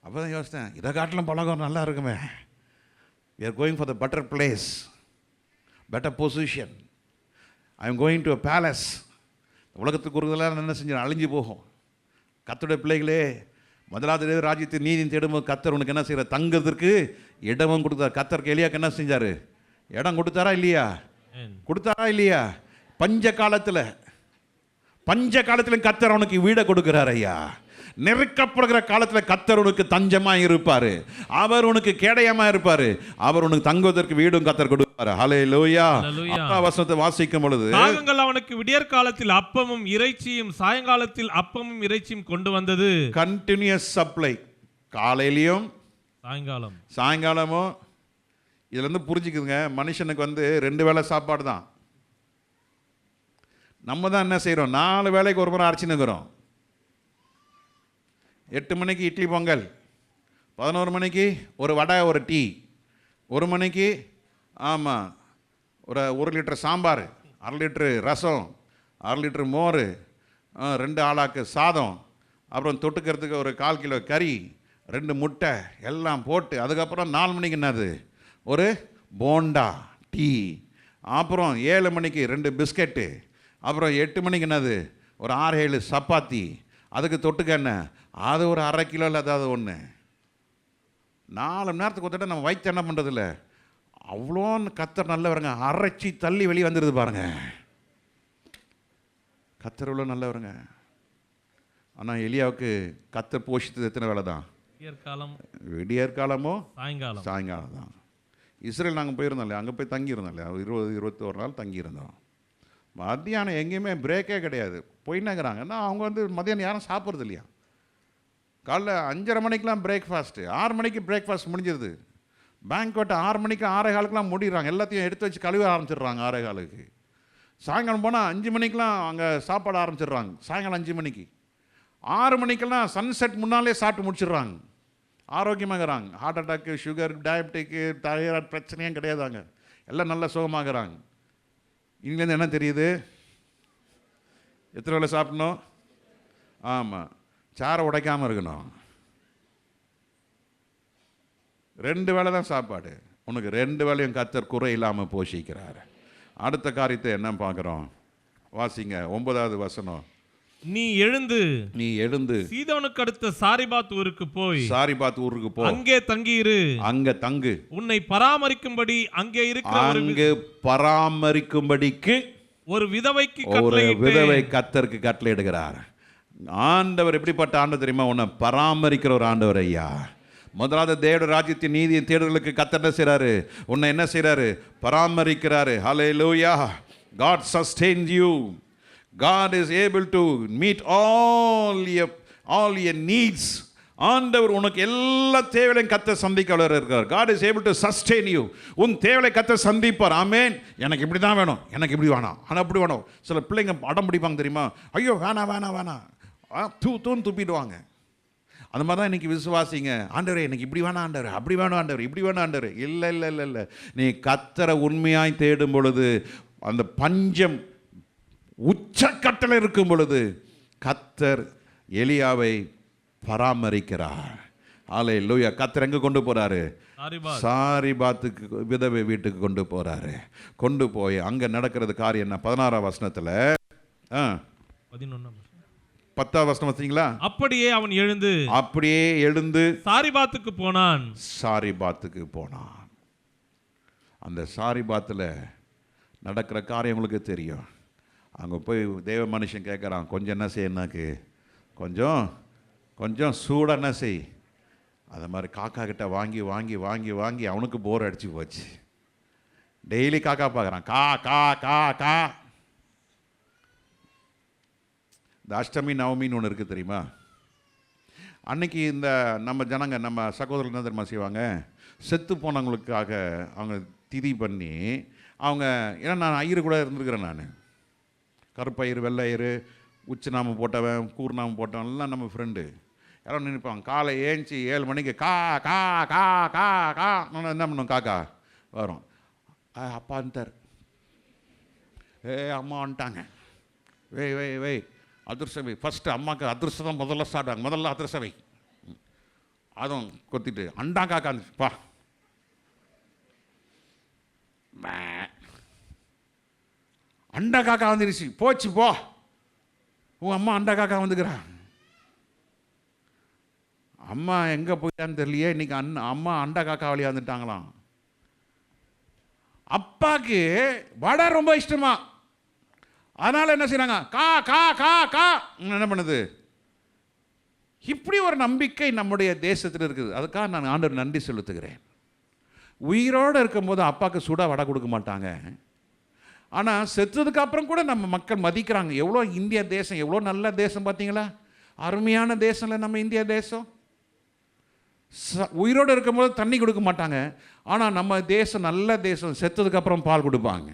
அப்போ தான் யோசித்தேன், இதை காட்டிலும் பழகம் நல்லா இருக்குமே. We are going for the better place, better position. I am going to a palace. உலகத்துக்கு ஒருதெல்லாம் என்ன செஞ்சு அழிஞ்சு போகும். கர்த்தருடைய பிள்ளைகளே, முதலாவது ராஜ்யத்தை நீதியின் தேடும்போது கர்த்தர் உனக்கு என்ன செய்யறார்? தங்கிறதுக்கு இடமும் கொடுத்தார். கர்த்தருக்கு எலியாக்கு என்ன செஞ்சாரு? இடம் கொடுத்தாரா இல்லையா? கொடுத்தாரா இல்லையா? பஞ்ச காலத்தில் கர்த்தர் அவனுக்கு வீடை கொடுக்கிறார். ஐயா, நெருக்கப்படுகிற காலத்தில் கர்த்தர் உனக்கு தஞ்சமாக இருப்பார். அவர் உனக்கு கேடயமா இருப்பார். அவர் உனக்கு தங்குவதற்கு வீடும் கர்த்தர் கொடுப்பார். ஹல்லேலூயா. வசனத்தை வாசிக்கும் பொழுது, காகங்கள் அவனுக்கு விடியற் காலத்தில் அப்பமும் இறைச்சியும் சாயங்காலத்தில் அப்பமும் இறைச்சியும் கொண்டு வந்தது. Continues supply. காலையிலையும் சாயங்காலமும். இதுல இருந்து புரிஞ்சுக்குதுங்க, மனுஷனுக்கு 2 வேளை சாப்பாடு தான். நம்ம தான் என்ன செய்யறோம்? 4 வேளைக்கு ஒரு முறை அரைச்சினுக்கிறோம். 8 மணிக்கு இட்லி பொங்கல், 11 மணிக்கு ஒரு வடை ஒரு டீ, 1 மணிக்கு ஆமாம் ஒரு 1 லிட்டர் சாம்பார், 1/2 லிட்டரு ரசம், 1/2 லிட்டரு மோர், 2 ஆளாக்கு சாதம், அப்புறம் தொட்டுக்கிறதுக்கு ஒரு 1/4 கிலோ கறி, 2 முட்டை எல்லாம் போட்டு, அதுக்கப்புறம் 4 மணிக்கு என்னது? ஒரு போண்டா டீ, அப்புறம் 7 மணிக்கு 2 பிஸ்கெட்டு, அப்புறம் 8 மணிக்கு என்னது? ஒரு 6-7 சப்பாத்தி, அதுக்கு தொட்டுக்க என்ன? அது ஒரு 1/2 கிலோ இல்லை ஏதாவது ஒன்று. 4 மணி நேரத்துக்கு ஒருத்தட்ட நம்ம வயிற்று என்ன பண்ணுறதில்ல. அவ்வளோ கத்தர் நல்லவருங்க. அரைச்சி தள்ளி வெளியே வந்துடுது பாருங்க. கத்தர் இவ்வளோ நல்லவருங்க. ஆனால் எலியாவுக்கு கத்தர் போஷித்தது எத்தனை வேலை தான்? விடியற்காலமோ சாயங்காலம் தான். இஸ்ரேல் நாங்கள் போயிருந்தோம் இல்லையா, அங்கே போய் தங்கியிருந்தோம் இல்லையா, 20-21 நாள் தங்கியிருந்தோம். மத்தியானம் எங்கேயுமே பிரேக்கே கிடையாது. போயின்னாங்கிறாங்க. ஏன்னா அவங்க மதியானம் யாரும் சாப்பிட்றது இல்லையா. காலைல 5:30 மணிக்கெலாம் பிரேக்ஃபாஸ்ட்டு, 6 மணிக்கு பிரேக்ஃபாஸ்ட் முடிஞ்சிருது. பேங்க்வெட் 6 மணிக்கு 6:15 முடிகிறாங்க. எல்லாத்தையும் எடுத்து வச்சு கழுவ ஆரம்பிச்சிடுறாங்க 6:15. சாயங்காலம் போனால் 5 மணிக்கெலாம் அங்கே சாப்பாடு ஆரம்பிச்சிடுறாங்க. சாயங்காலம் 5 மணிக்கு. 6 மணிக்கெல்லாம் சன்செட் முன்னாலே சாப்பிட்டு முடிச்சிடுறாங்க. ஆரோக்கியமாகறாங்க. ஹார்ட் அட்டாக்கு, சுகர், டயபெட்டிக்கு, தைராய்டு பிரச்சனையும் கிடையாதாங்க. எல்லாம் நல்லா சுகமாகறாங்க. இங்கேருந்து என்ன தெரியுது? எத்தனை வேளை சாப்பிடணும்? ஆமாம், சாரை உடைக்காமல் இருக்கணும். 2 வேளை தான் சாப்பாடு. உனக்கு 2 வேளையும் கர்த்தர் குறை இல்லாமல் போஷிக்கிறார். அடுத்த காரியத்தை என்ன பார்க்குறோம்? வாசிங்க 9வது வசனம். நீ எழுந்து சீதோனுக்கு அடுத்த சாரிபாத் ஊருக்கு போய் அங்கே தங்கியிரு. அங்கே தங்கு. உன்னை பராமரிக்கும்படி அங்கே பராமரிக்கும்படிக்கு ஒரு விதவை கர்த்தருக்கு கட்டளையிடுகிறார். ஆண்டவர் எப்படிப்பட்ட ஆண்டவர் தெரியுமா? உன்னை பராமரிக்கிற ஒரு ஆண்டவர். ஐயா, முதலாவது தேவ ராஜ்யத்தின் நீதியின் தேடுதலுக்கு கர்த்தர் என்ன செய்றாரு? உன்னை என்ன செய்றாரு? பராமரிக்கிறாரு. ஹல்லேலூயா. God sustains you. God is able to meet all your needs. ஆண்டவர் உனக்கு எல்லா தேவைகளையும் கர்த்தர் சந்திக்க இருக்கிறார். God is able to sustain you. உன் தேவையை கர்த்தர் சந்திப்பார். ஆமென். எனக்கு இப்படி தான் வேணும், எனக்கு இப்படி வேணாம், ஆனால் அப்படி வேணும். சில பிள்ளைங்க அடம் பிடிப்பாங்க தெரியுமா? ஐயோ வேணாம் தூன்னு துப்பிடுவாங்க. அந்த மாதிரி தான் இன்னைக்கு விசுவாசிங்க. ஆண்டவரே எனக்கு இப்படி வேணாம் ஆண்டவர், அப்படி வேணும் ஆண்டவர், இப்படி வேணும் ஆண்டவர். இல்லை. நீ கர்த்தரை உண்மையாய் தேடும் பொழுது, அந்த பஞ்சம் உச்சக்கட்டளை இருக்கும் பொழுது கர்த்தர் எலியாவை பராமரிக்கிறார். ஹல்லேலூயா. கர்த்தர் எங்க கொண்டு போறாரு? சாரிபாத்துக்கு, விதவை வீட்டுக்கு கொண்டு போறாரு. கொண்டு போய் அங்க நடக்கிறது காரியம் என்ன? 16ஆம் வசனத்துல 10ஆம் வசனம் வந்தீங்களா? அப்படியே அவன் எழுந்து சாரிபாத்துக்கு போனான். அந்த சாரிபாத்தில் நடக்கிற காரியம் உங்களுக்கு தெரியும். அங்கே போய் தேவ மனுஷன் கேட்குறான், கொஞ்சம் என்ன செய்யணாக்கு, கொஞ்சம் கொஞ்சம் சூடாக என்ன செய். அதை மாதிரி காக்கா கிட்ட வாங்கி வாங்கி வாங்கி வாங்கி அவனுக்கு போர் அடிச்சு போச்சு. டெய்லி காக்கா பார்க்குறான், கா கா கா கா. இந்த அஷ்டமி நவமின்னு ஒன்று இருக்குது தெரியுமா? அன்னைக்கு இந்த நம்ம ஜனங்க, நம்ம சகோதரர்கள் என்ன தெரியுமா செய்வாங்க, செத்து போனவங்களுக்காக அவங்க திதி பண்ணி அவங்க, ஏன்னா நான் ஐயரு கூட இருந்திருக்கிறேன், நான் கருப்பயிறு வெள்ளையிறு உச்சி நாமம் போட்டவன் கூர்நாமம் போட்டவன் எல்லாம் நம்ம ஃப்ரெண்டு. யாரும் நினைப்பாங்க, காலை ஏஞ்சி 7 மணிக்கு கா கா கா கா கா. என்ன பண்ணுவோம், காக்கா வரும், அப்பான்ட்டார், அம்மா வந்துட்டாங்க, வை அதிர்ஷ்டவை ஃபஸ்ட்டு. அம்மாவுக்கு அதிர்ஷ்டம் தான் முதல்ல ஸ்டார்ட் ஆகும், முதல்ல அதிர்ஷ்டவை. அதுவும் கொத்திட்டு அண்டா காக்கா பா, அண்டா காக்கா வந்துருச்சு, போச்சு போ, உன் அம்மா அண்டா காக்கா வந்துக்கிறான். அம்மா எங்கே போயிட்டான்னு தெரியலையே, இன்னைக்கு அம்மா அண்டா காக்கா வழியாக வந்துட்டாங்களாம். அப்பாவுக்கு வடை ரொம்ப இஷ்டமா, அதனால் என்ன செய்கிறாங்க, கா கா கா கா. என்ன பண்ணுது? இப்படி ஒரு நம்பிக்கை நம்முடைய தேசத்தில் இருக்குது. அதுக்காக நான் ஆண்டவர் நன்றி செலுத்துகிறேன். உயிரோடு இருக்கும்போது அப்பாவுக்கு சுடாக வடை கொடுக்க மாட்டாங்க, ஆனால் செத்ததுக்கு அப்புறம் கூட நம்ம மக்கள் மதிக்கிறாங்க. எவ்வளோ இந்திய தேசம் எவ்வளோ நல்ல தேசம் பார்த்தீங்களா? அருமையான தேசம்ல நம்ம இந்திய தேசம். உயிரோடு இருக்கும்போது தண்ணி கொடுக்க மாட்டாங்க, ஆனால் நம்ம தேசம் நல்ல தேசம், செத்ததுக்கு அப்புறம் பால் கொடுப்பாங்க.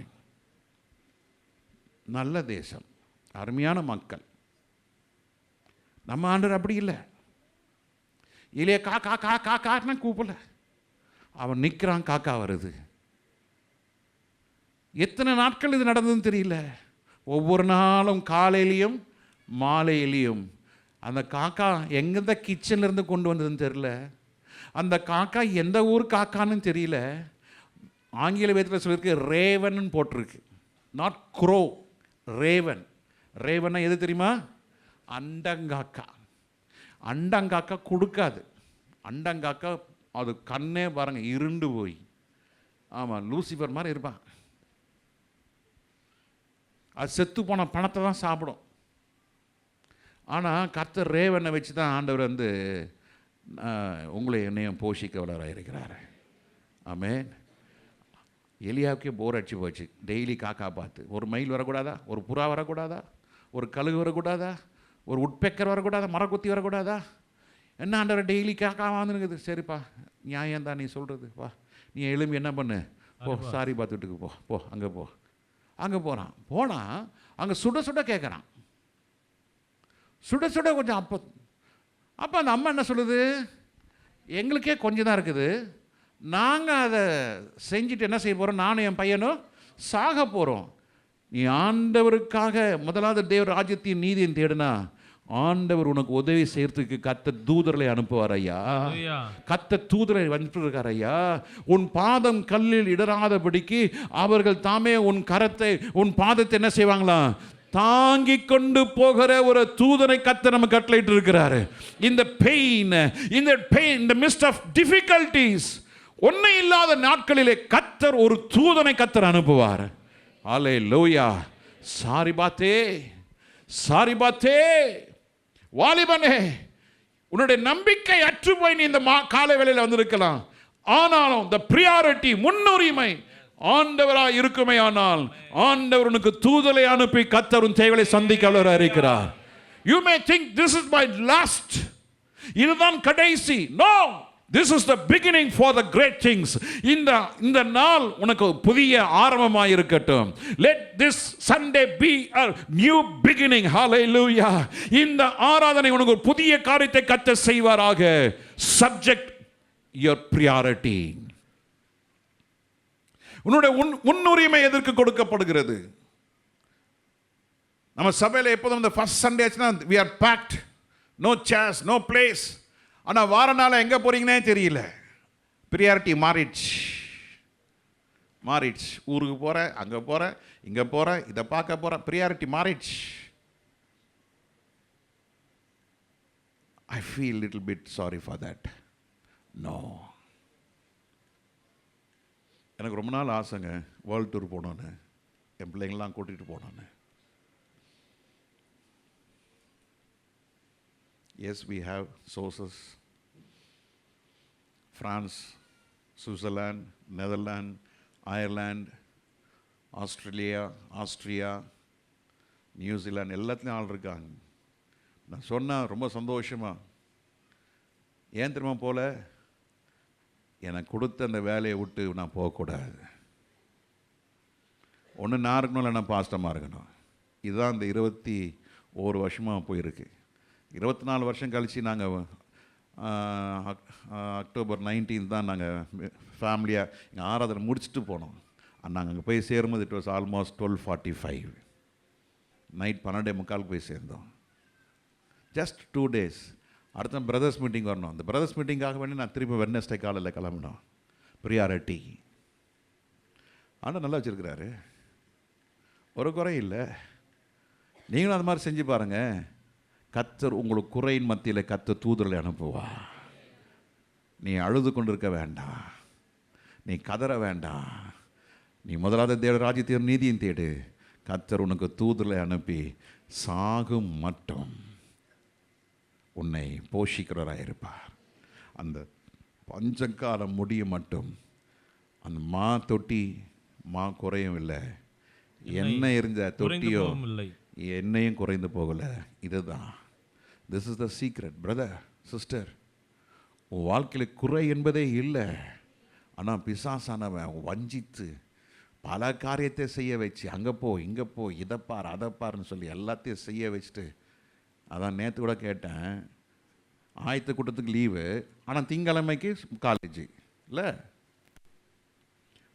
நல்ல தேசம், அருமையான மக்கள். நம்ம ஆண்டவர் அப்படி இல்லை. இல்லையே கா கா கா கா கான்னா கூப்பிடல, அவன் நிற்கிறான், காக்கா வருது. எத்தனை நாட்கள் இது நடந்ததுன்னு தெரியல. ஒவ்வொரு நாளும் காலையிலையும் மாலையிலையும் அந்த காக்கா எங்கேருந்த கிச்சன்லேருந்து கொண்டு வந்ததுன்னு தெரியல. அந்த காக்கா எந்த ஊர் காக்கான்னு தெரியல. ஆங்கில வேதத்தில் சொல்லியிருக்கு, ரேவன் போட்டிருக்கு, நாட் க்ரோ, ரேவன். ரேவன்னா எது தெரியுமா? அண்டங்காக்கா. அண்டங்காக்கா கொடுக்காது. அண்டங்காக்கா அது கண்ணே பாருங்க இருண்டு போய், ஆமாம் லூசிஃபர் மாதிரி இருப்பான். அது செத்து போன பணத்தை தான் சாப்பிடும். ஆனால் கர்த்தர் ரேவனை வச்சு தான் ஆண்டவர் வந்து உங்களை என்னையும் போஷிக்க வளராக இருக்கிறார். ஆமென். எலியாவுக்கே போர் அடிச்சு போச்சு, டெய்லி காக்கா பார்த்து. ஒரு மயில் வரக்கூடாதா, ஒரு புறா வரக்கூடாதா, ஒரு கழுகு வரக்கூடாதா, ஒரு உட்பெக்கர் வரக்கூடாதா, மரக்குத்தி வரக்கூடாதா? என்ன ஆண்டவர் டெய்லி காக்கா வந்துருக்குது. சரிப்பா, நியாயம் தான் நீ சொல்கிறது, வா நீ எழும்பி என்ன பண்ணு, போ சாரி பார்த்துட்டுக்கு போ, போ அங்கே போ. அங்கே போகிறான். போனால் அங்கே சுட சுட கேட்குறான், சுட சுட கொஞ்சம். அப்போ அந்த அம்மா என்ன சொல்லுது, எங்களுக்கே கொஞ்சம் தான் இருக்குது, நாங்கள் அதை செஞ்சுட்டு என்ன செய்ய போகிறோம், நானும் என் பையனும் சாக போகிறோம். நீ ஆண்டவருக்காக முதலாவது தேவ ராஜ்யத்தையும் நீதியும் தேடுனா ஆண்டவர் உனக்கு உதவி செய்யறதுக்கு கத்த தூதர்களை அனுப்புவார் ஐயா. கத்த தூதரை அனுப்பியிருக்கார் ஐயா. உன் பாதம் கல்லில் இடராதபடிக்கு அவர்கள் தாமே உன் கரத்தை, உன் பாதத்தை என்ன செய்வாங்களாம், தாங்கி கொண்டு போகிற ஒரு தூதனை கர்த்தர் நமக்கு கட்டளையிட்டு இருக்கிறாரு. இந்த பெயின், இந்த மிஸ்ட் ஆஃப் டிஃபிகல்டிஸ், ஒன்றை இல்லாத நாட்களிலே கர்த்தர் ஒரு தூதனை கர்த்தர் அனுப்புவார். அல்லேலூயா. சாரிபாத்தே, சாரிபாத்தே, வாலிபனே, உன்னுடைய நம்பிக்கை அற்று போய் நீ இந்த காலை வேளையில் வந்திருக்கலாம். ஆனாலும் the priority, முன்னுரிமை ஆண்டவராய் இருக்குமே. ஆனால் ஆண்டவர் உனக்கு தூதலை அனுப்பி கர்த்தர் உன் தேவைகளை சந்திக்க வல்லவராய் இருக்கிறார். You may think this is my last, இதுதான் கடைசி. No, this is the beginning for the great things. இந்த நாள் உனக்கு புதிய ஆரம்பமாய் இருக்கட்டும். Let this Sunday be a new beginning. Hallelujah. இந்த ஆராதனை உனக்கு ஒரு புதிய காரியத்தை கர்த்தர் செய்வாராக. Subject your priority. உன்னுடைய முன்னுரிமை எதற்கு கொடுக்கப்படுகிறது? நம்ம சபையில் எப்போதும் இந்த ஃபர்ஸ்ட் சண்டே ஆச்சுன்னா we are packed, no chairs, no place. ஆனால் வார நாள் எங்கே போகிறீங்கன்னே தெரியல. ப்ரியாரிட்டி மாறிடுச்சு. ஊருக்கு போகிறேன், அங்கே போகிறேன், இங்கே போகிறேன், இதை பார்க்க போகிறேன். ப்ரியாரிட்டி மாறிடுச்சு. I feel little bit sorry for that. No. எனக்கு ரொம்ப நாள் ஆசைங்க வேர்ல்டு டூர் போகணுன்னு, என் பிள்ளைங்கள்லாம் கூட்டிகிட்டு போகணுன்னு. Yes, we have sources. France, Switzerland, Netherlands, Ireland, Austria, New Zealand எல்லாத்துலேயும் ஆள் இருக்காங்க. நான் சொன்னால் ரொம்ப சந்தோஷமாக, ஏன் தெரியுமா போல, எனக்கு கொடுத்த அந்த வேலையை விட்டு நான் போகக்கூடாது. ஒன்று நான் இருக்கணும், இல்லை நான் பாஸ்டமாக இருக்கணும். இதுதான் இந்த 21 வருஷமாக போயிருக்கு. 24 வருஷம் கழித்து நாங்கள் அக்டோபர் 19 தான் நாங்கள் ஃபேமிலியாக எங்கள் ஆராதனை முடிச்சுட்டு போனோம். நாங்கள் அங்கே போய் சேரும்போது இட் வாஸ் ஆல்மோஸ்ட் 12:45, நைட் 12:45 போய் சேர்ந்தோம். Just 2 days. அடுத்த பிரதர்ஸ் மீட்டிங் வரணும். அந்த பிரதர்ஸ் மீட்டிங்காக வேண்டி நான் திருப்பி வெட்னஸ்டே காலையில் கிளம்பினோம். ப்ரியாரிட்டி. ஆனால் நல்லா வச்சுருக்கிறாரு, ஒரு குறை இல்லை. நீங்களும் அது மாதிரி செஞ்சு பாருங்கள். கர்த்தர் உங்களுக்கு குறையின் மத்தியில் கர்த்தர் தூதர்களை அனுப்புவா. நீ அழுது கொண்டிருக்க வேண்டாம், நீ கதற வேண்டாம். நீ முதலாவது தேவ ராஜ்யத்தையும் நீதியும் தேடு. கர்த்தர் உனக்கு தூதர்களை அனுப்பி சாகும் மட்டும் உன்னை போஷிக்கிறவராக இருப்பார். அந்த பஞ்சக்காலம் முடிய மட்டும் அந்த மா தொட்டி குறையும் இல்லை, எண்ணெய் எரிஞ்ச தொட்டியோ எண்ணெயும் குறைந்து போகலை. இதுதான், this is the secret. Brother, sister, உன் வாழ்க்கையில் குறை என்பதே இல்லை. ஆனால் பிசாசானவன் வஞ்சித்து பல காரியத்தை செய்ய வச்சு, அங்கே போ இங்கே போ, இதை பார் அதை பாருன்னு சொல்லி எல்லாத்தையும் செய்ய வச்சுட்டு, அதான் நேற்று கூட கேட்டேன், ஆயத்த கூட்டத்துக்கு லீவு, ஆனால் திங்கக்கிழமைக்கு காலேஜ் இல்லை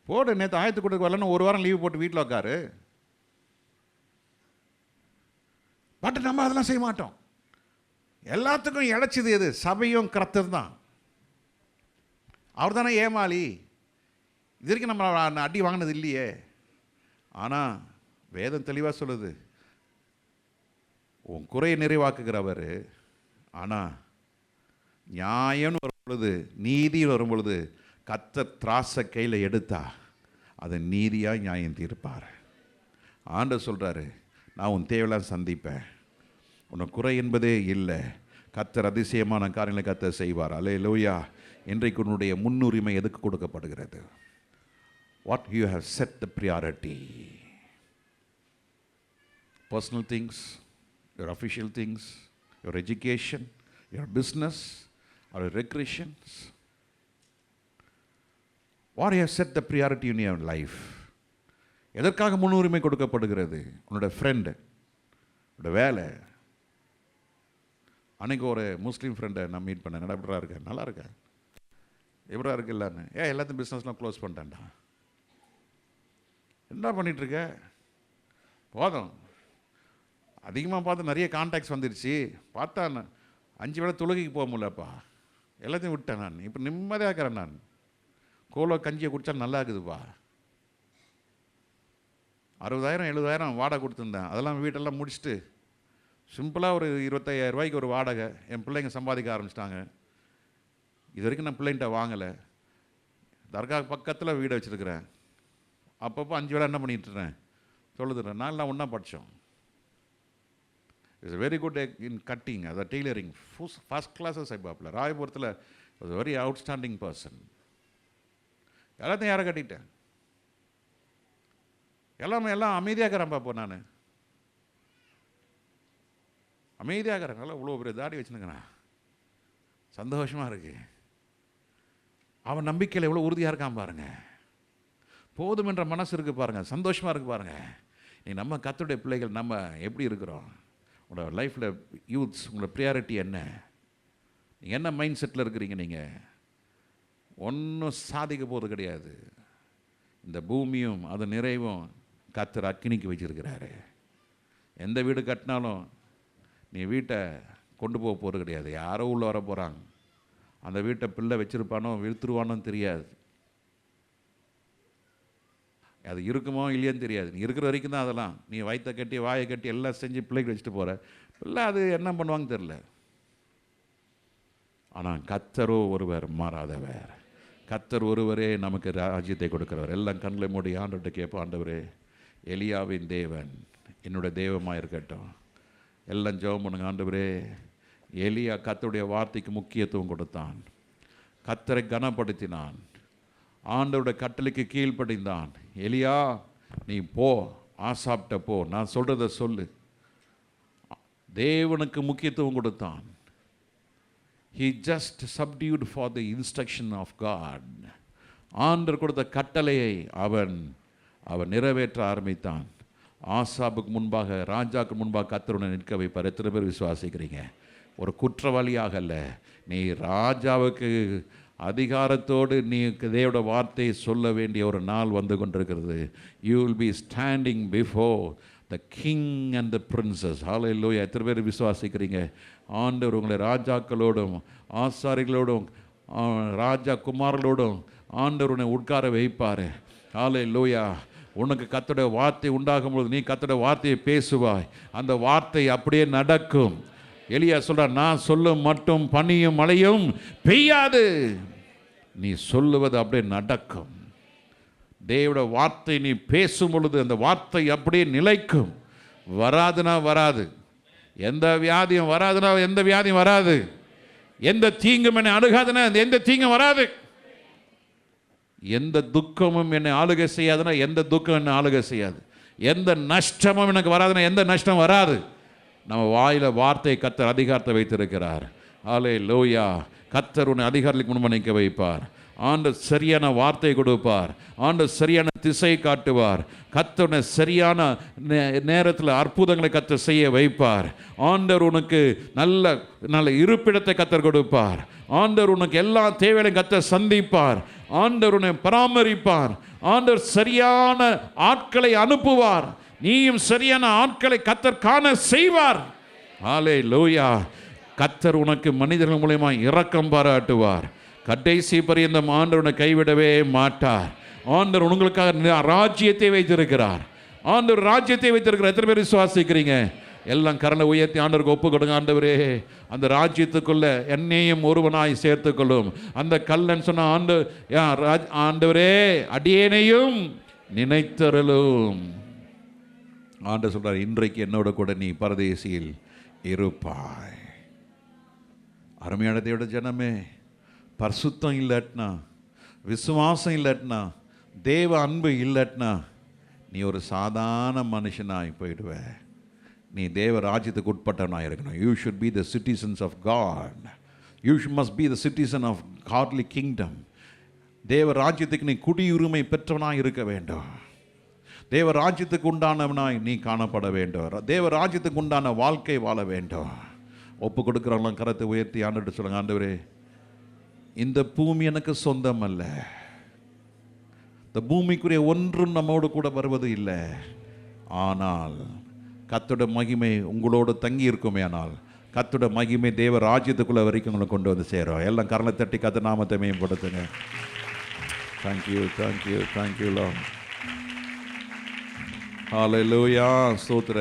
போடு. நேற்று ஆயத்த கூட்டத்துக்கு வரலன்னு 1 வாரம் லீவு போட்டு வீட்டில் உட்காரு. பட் நம்ம அதெல்லாம் செய்ய மாட்டோம். எல்லாத்துக்கும் இழைச்சது எது? சபையும் கர்த்தர் தான். அவர் தானே ஏமாளி. இது வரைக்கும் நம்ம அடி வாங்கினது இல்லையே. ஆனால் வேதம் தெளிவாக சொல்லுது, உன் குறையை நிறைவாக்குகிறவர். ஆனால் நியாயம்னு வரும் பொழுது, நீதி வரும் பொழுது, கர்த்தர் திராசை கையில் எடுத்தா அதை நீதியாக நியாயம் தீர்ப்பார். ஆண்டவர் சொல்கிறாரு, நான் உன் தேவையெல்லாம் சந்திப்பேன், உனக்கு குறை என்பதே இல்லை. கர்த்தர் அதிசயமான காரியங்களை கர்த்தர் செய்வார். அல்லேலூயா. இன்றைக்கு உன்னுடைய முன்னுரிமை எதுக்கு கொடுக்கப்படுகிறது? What you have set the priority. Personal things, your official things, your education, your business, or your recreations. What you have set the priority in your life. எதற்காக முன்னுரிமை கொடுக்கப்படுகிறது? உன்னோட ஃப்ரெண்டு, உன்னோட வேலை. அன்றைக்கி ஒரு முஸ்லீம் ஃப்ரெண்டை நான் மீட் பண்ணேன். எப்படா இருக்கேன்? நல்லா இருக்கேன். எப்படா இருக்கு இல்லைன்னு. எல்லாத்தையும் பிஸ்னஸ்லாம் க்ளோஸ் பண்ணிட்டேன்டா. என்ன பண்ணிகிட்ருக்க? போதும், அதிகமாக பார்த்து நிறைய கான்டாக்ட்ஸ் வந்துடுச்சு. பார்த்தா 5 வேளை தொழுகைக்கு போக முடியலப்பா, எல்லாத்தையும் விட்டேன் நான். இப்போ நிம்மதியாக இருக்கிறேன் நான். கோலோ கஞ்சியை குடித்தா நல்லா இருக்குதுப்பா. 60,000 70,000 வாடகை கொடுத்துருந்தேன். அதெல்லாம் வீட்டெல்லாம் முடிச்சுட்டு சிம்பிளாக ஒரு 25,000 ரூபாய்க்கு ஒரு வாடகை. என் பிள்ளைங்க சம்பாதிக்க ஆரம்பிச்சிட்டாங்க. இது வரைக்கும் நான் பிள்ளைங்கிட்ட வாங்கலை. தர்கா பக்கத்தில் வீடை வச்சுருக்கிறேன். அப்பப்போ 5 வேளை என்ன பண்ணிட்டுறேன்? சொல்லுதுறேன். நான்லாம் ஒன்றா படித்தோம். It's very good in cutting, அதை டெய்லரிங் ஃபஸ்ட் கிளாஸஸ் சைபாப்பில் ராயபுரத்தில் வாஸ் வெரி அவுட்ஸ்டாண்டிங் பர்சன். எல்லாத்தையும் யாரை கட்டிட்டேன்? எல்லாம் அமைதியாகிறேன். பாப்போ நான் அமைதியாகிறேன். நல்லா இவ்வளோ பெரிய தாடி வச்சுனுங்கிறேன். சந்தோஷமாக இருக்கு. அவன் நம்பிக்கையில் எவ்வளோ உறுதியாக இருக்கான் பாருங்க. போதும் என்ற மனசு இருக்குது பாருங்க. சந்தோஷமாக இருக்குது பாருங்க. நீ நம்ம கர்த்தருடைய பிள்ளைகள் நம்ம எப்படி இருக்கிறோம்? உங்களோட லைஃப்பில் யூத்ஸ், உங்களோட ப்ரியாரிட்டி என்ன? நீங்கள் என்ன மைண்ட் செட்டில் இருக்கிறீங்க? நீங்கள் ஒன்றும் சாதிக்க போகிறது கிடையாது. இந்த பூமியும் அது நிறைவும் கர்த்தர் அக்கினிக்கு வச்சிருக்கிறாரு. எந்த வீடு கட்டினாலும் நீ வீட்டை கொண்டு போக போகிறது கிடையாது. யாரோ உள்ளே வர போகிறாங்க. அந்த வீட்டை பிள்ளை வச்சுருப்பானோ விழுத்துருவானோ தெரியாது. அது இருக்குமோ இல்லையோன்னு தெரியாது. நீ இருக்கிற வரைக்கும் தான் அதெல்லாம். நீ வயிற்றை கட்டி வாயை கட்டி எல்லாம் செஞ்சு பிள்ளைக்கு வச்சுட்டு போகிற. பிள்ளை அது என்ன பண்ணுவாங்க தெரில. ஆனால் கர்த்தரோ ஒருவர் மாறாதவர். கர்த்தர் ஒருவரே நமக்கு ராஜ்யத்தை கொடுக்கிறவர். எல்லாம் கண்களை மூடி ஆண்டவர்கிட்ட கேட்போம், ஆண்டவரே எலியாவின் தேவன் என்னுடைய தெய்வமாக இருக்கட்டும். எல்லாம் ஜெபம் பண்ணுங்க. ஆண்டவரே, எலியா கர்த்தருடைய வார்த்தைக்கு முக்கியத்துவம் கொடுத்தான், கர்த்தரை கனப்படுத்தினான், ஆண்டவருடைய கட்டளைக்கு கீழ்ப்படிந்தான். எலியா நீ போ, ஆசாப்ட போ, நான் சொல்கிறத சொல்லு. தேவனுக்கு முக்கியத்துவம் கொடுத்தான். He just subdued for the instruction of God. ஆண்டவர் கொடுத்த கட்டளையை அவன் நிறைவேற்ற ஆரம்பித்தான். ஆசாபுக்கு முன்பாக, ராஜாவுக்கு முன்பாக கர்த்தருடன் நிற்க வைப்பார். எத்தனை பேர் விசுவாசிக்கிறீங்க? ஒரு குற்றவாளியாக அல்ல, நீ ராஜாவுக்கு அதிகாரத்தோடு நீ தேவனுடைய வார்த்தையை சொல்ல வேண்டிய ஒரு நாள் வந்து கொண்டிருக்கிறது. You will be standing before the king and the princes. Hallelujah. எத்தனை பேர் விசுவாசிக்கிறீங்க? ஆண்டவர் உங்களை ராஜாக்களோடும் ஆசாரிகளோடும் ராஜா குமாரர்களோடும் ஆண்டவர் உன்னை உட்கார வைப்பார். ஹல்லேலூயா. உனக்கு கர்த்தருடைய வார்த்தை உண்டாகும்போது நீ கர்த்தருடைய வார்த்தையை பேசுவாய், அந்த வார்த்தை அப்படியே நடக்கும். எலியா சொல்றார், நான் சொல்லும் மட்டும் பனியும் மழையும் பெய்யாது, நீ சொல்லுவது அப்படியே நடக்கும். தேவனுடைய வார்த்தை நீ பேசும் பொழுது அந்த வார்த்தை அப்படியே நிலைக்கும். வராதுனா வராது, எந்த வியாதியும் வராதுனா எந்த வியாதியும் வராது, எந்த தீங்கும் என்னை அணுகாதுன்னா எந்த தீங்கும் வராது, எந்த துக்கமும் என்னை ஆளுகை செய்யாதுன்னா எந்த துக்கம் என்னை ஆளுகை செய்யாது, எந்த நஷ்டமும் எனக்கு வராதுன்னா எந்த நஷ்டம் வராது. நம்ம வாயில் வார்த்தை கர்த்தர் அதிகாரத்தை வைத்திருக்கிறார். ஹல்லேலூயா. கர்த்தர் உன்னை அதிகாரத்துக்கு முன்பு நிற்க வைப்பார். ஆண்டவர் சரியான வார்த்தை கொடுப்பார். ஆண்டவர் சரியான திசை காட்டுவார். கர்த்தர் சரியான நேரத்தில் அற்புதங்களை கர்த்தர் செய்ய வைப்பார். ஆண்டவர் உனக்கு நல்ல நல்ல இருப்பிடத்தை கர்த்தர் கொடுப்பார். ஆண்டவர் உனக்கு எல்லா தேவைகளையும் கர்த்தர் சந்திப்பார். ஆண்டவர் உன்னை பராமரிப்பார். ஆண்டவர் சரியான ஆட்களை அனுப்புவார். நீயும் சரியான ஆட்களை கர்த்தர் காண செய்வார். ஹல்லேலூயா. கர்த்தர் உனக்கு மனிதர்கள் மூலமா இரக்கம் பாராட்டுவார். கடைசி பரியந்தம் ஆண்டவர் உன்னை கைவிடவே மாட்டார். ஆண்டவர் உங்களுக்காக ராஜ்யத்தை வைத்திருக்கிறார். ஆண்டவர் ராஜ்யத்தை வைத்திருக்கிறார். எத்தனை பேர் விசுவாசிக்கிறீங்க? எல்லாம் கரலை உயர்த்தி ஆண்டவருக்கு ஒப்பு கொடுங்க. ஆண்டவரே, அந்த ராஜ்யத்துக்குள்ள என்னையும் ஒருவனாய் சேர்த்துக்கொள்ளும். அந்த கல்லன் சொன்ன ஆண்டவரே அடியேனையும் நினைத்தருளும். ஆண்டவர் சொல்றார், இன்றைக்கு என்னோட கூட நீ பரதேசியில் இருப்பாய். அருமையான தேவனுடைய ஜனமே, பரிசுத்தம் இல்லாட்டினா, விசுவாசம் இல்லாட்டினா, தேவ அன்பு இல்லாட்டினா நீ ஒரு சாதாரண மனுஷனாய் போயிடுவ. நீ தேவ ராஜ்யத்துக்கு உட்பட்டவனாக இருக்கணும். You should be the citizens of God. You must be the citizen of godly kingdom. தேவ ராஜ்யத்துக்கு நீ குடியுரிமை பெற்றவனாக இருக்க வேண்டும். தேவ ராஜ்யத்துக்கு உண்டானவனாய் நீ காணப்பட வேண்டும். தேவ ராஜ்யத்துக்கு உண்டான வாழ்க்கை வாழ வேண்டும். ஒப்பு கொடுக்குறவங்களாம் கரத்தை உயர்த்தி ஆண்டுட்டு சொல்லுங்க, ஆண்டவரே, இந்த பூமி எனக்கு சொந்தம் அல்ல. இந்த பூமிக்குரிய ஒன்றும் நம்மோடு கூட வருவது இல்லை. ஆனால் கர்த்தருடைய மகிமை உங்களோடு தங்கி இருக்குமே. ஆனால் கர்த்தருடைய மகிமை தேவ ராஜ்யத்துக்குள்ள வரைக்கும் உங்களை கொண்டு வந்து சேரும். எல்லாம் கரலை தட்டி கர்த்தர் நாமத்தை மேம்படுத்துங்க. Thank you, thank you, thank you lord. Hallelujah. ஸ்தோத்திரம்.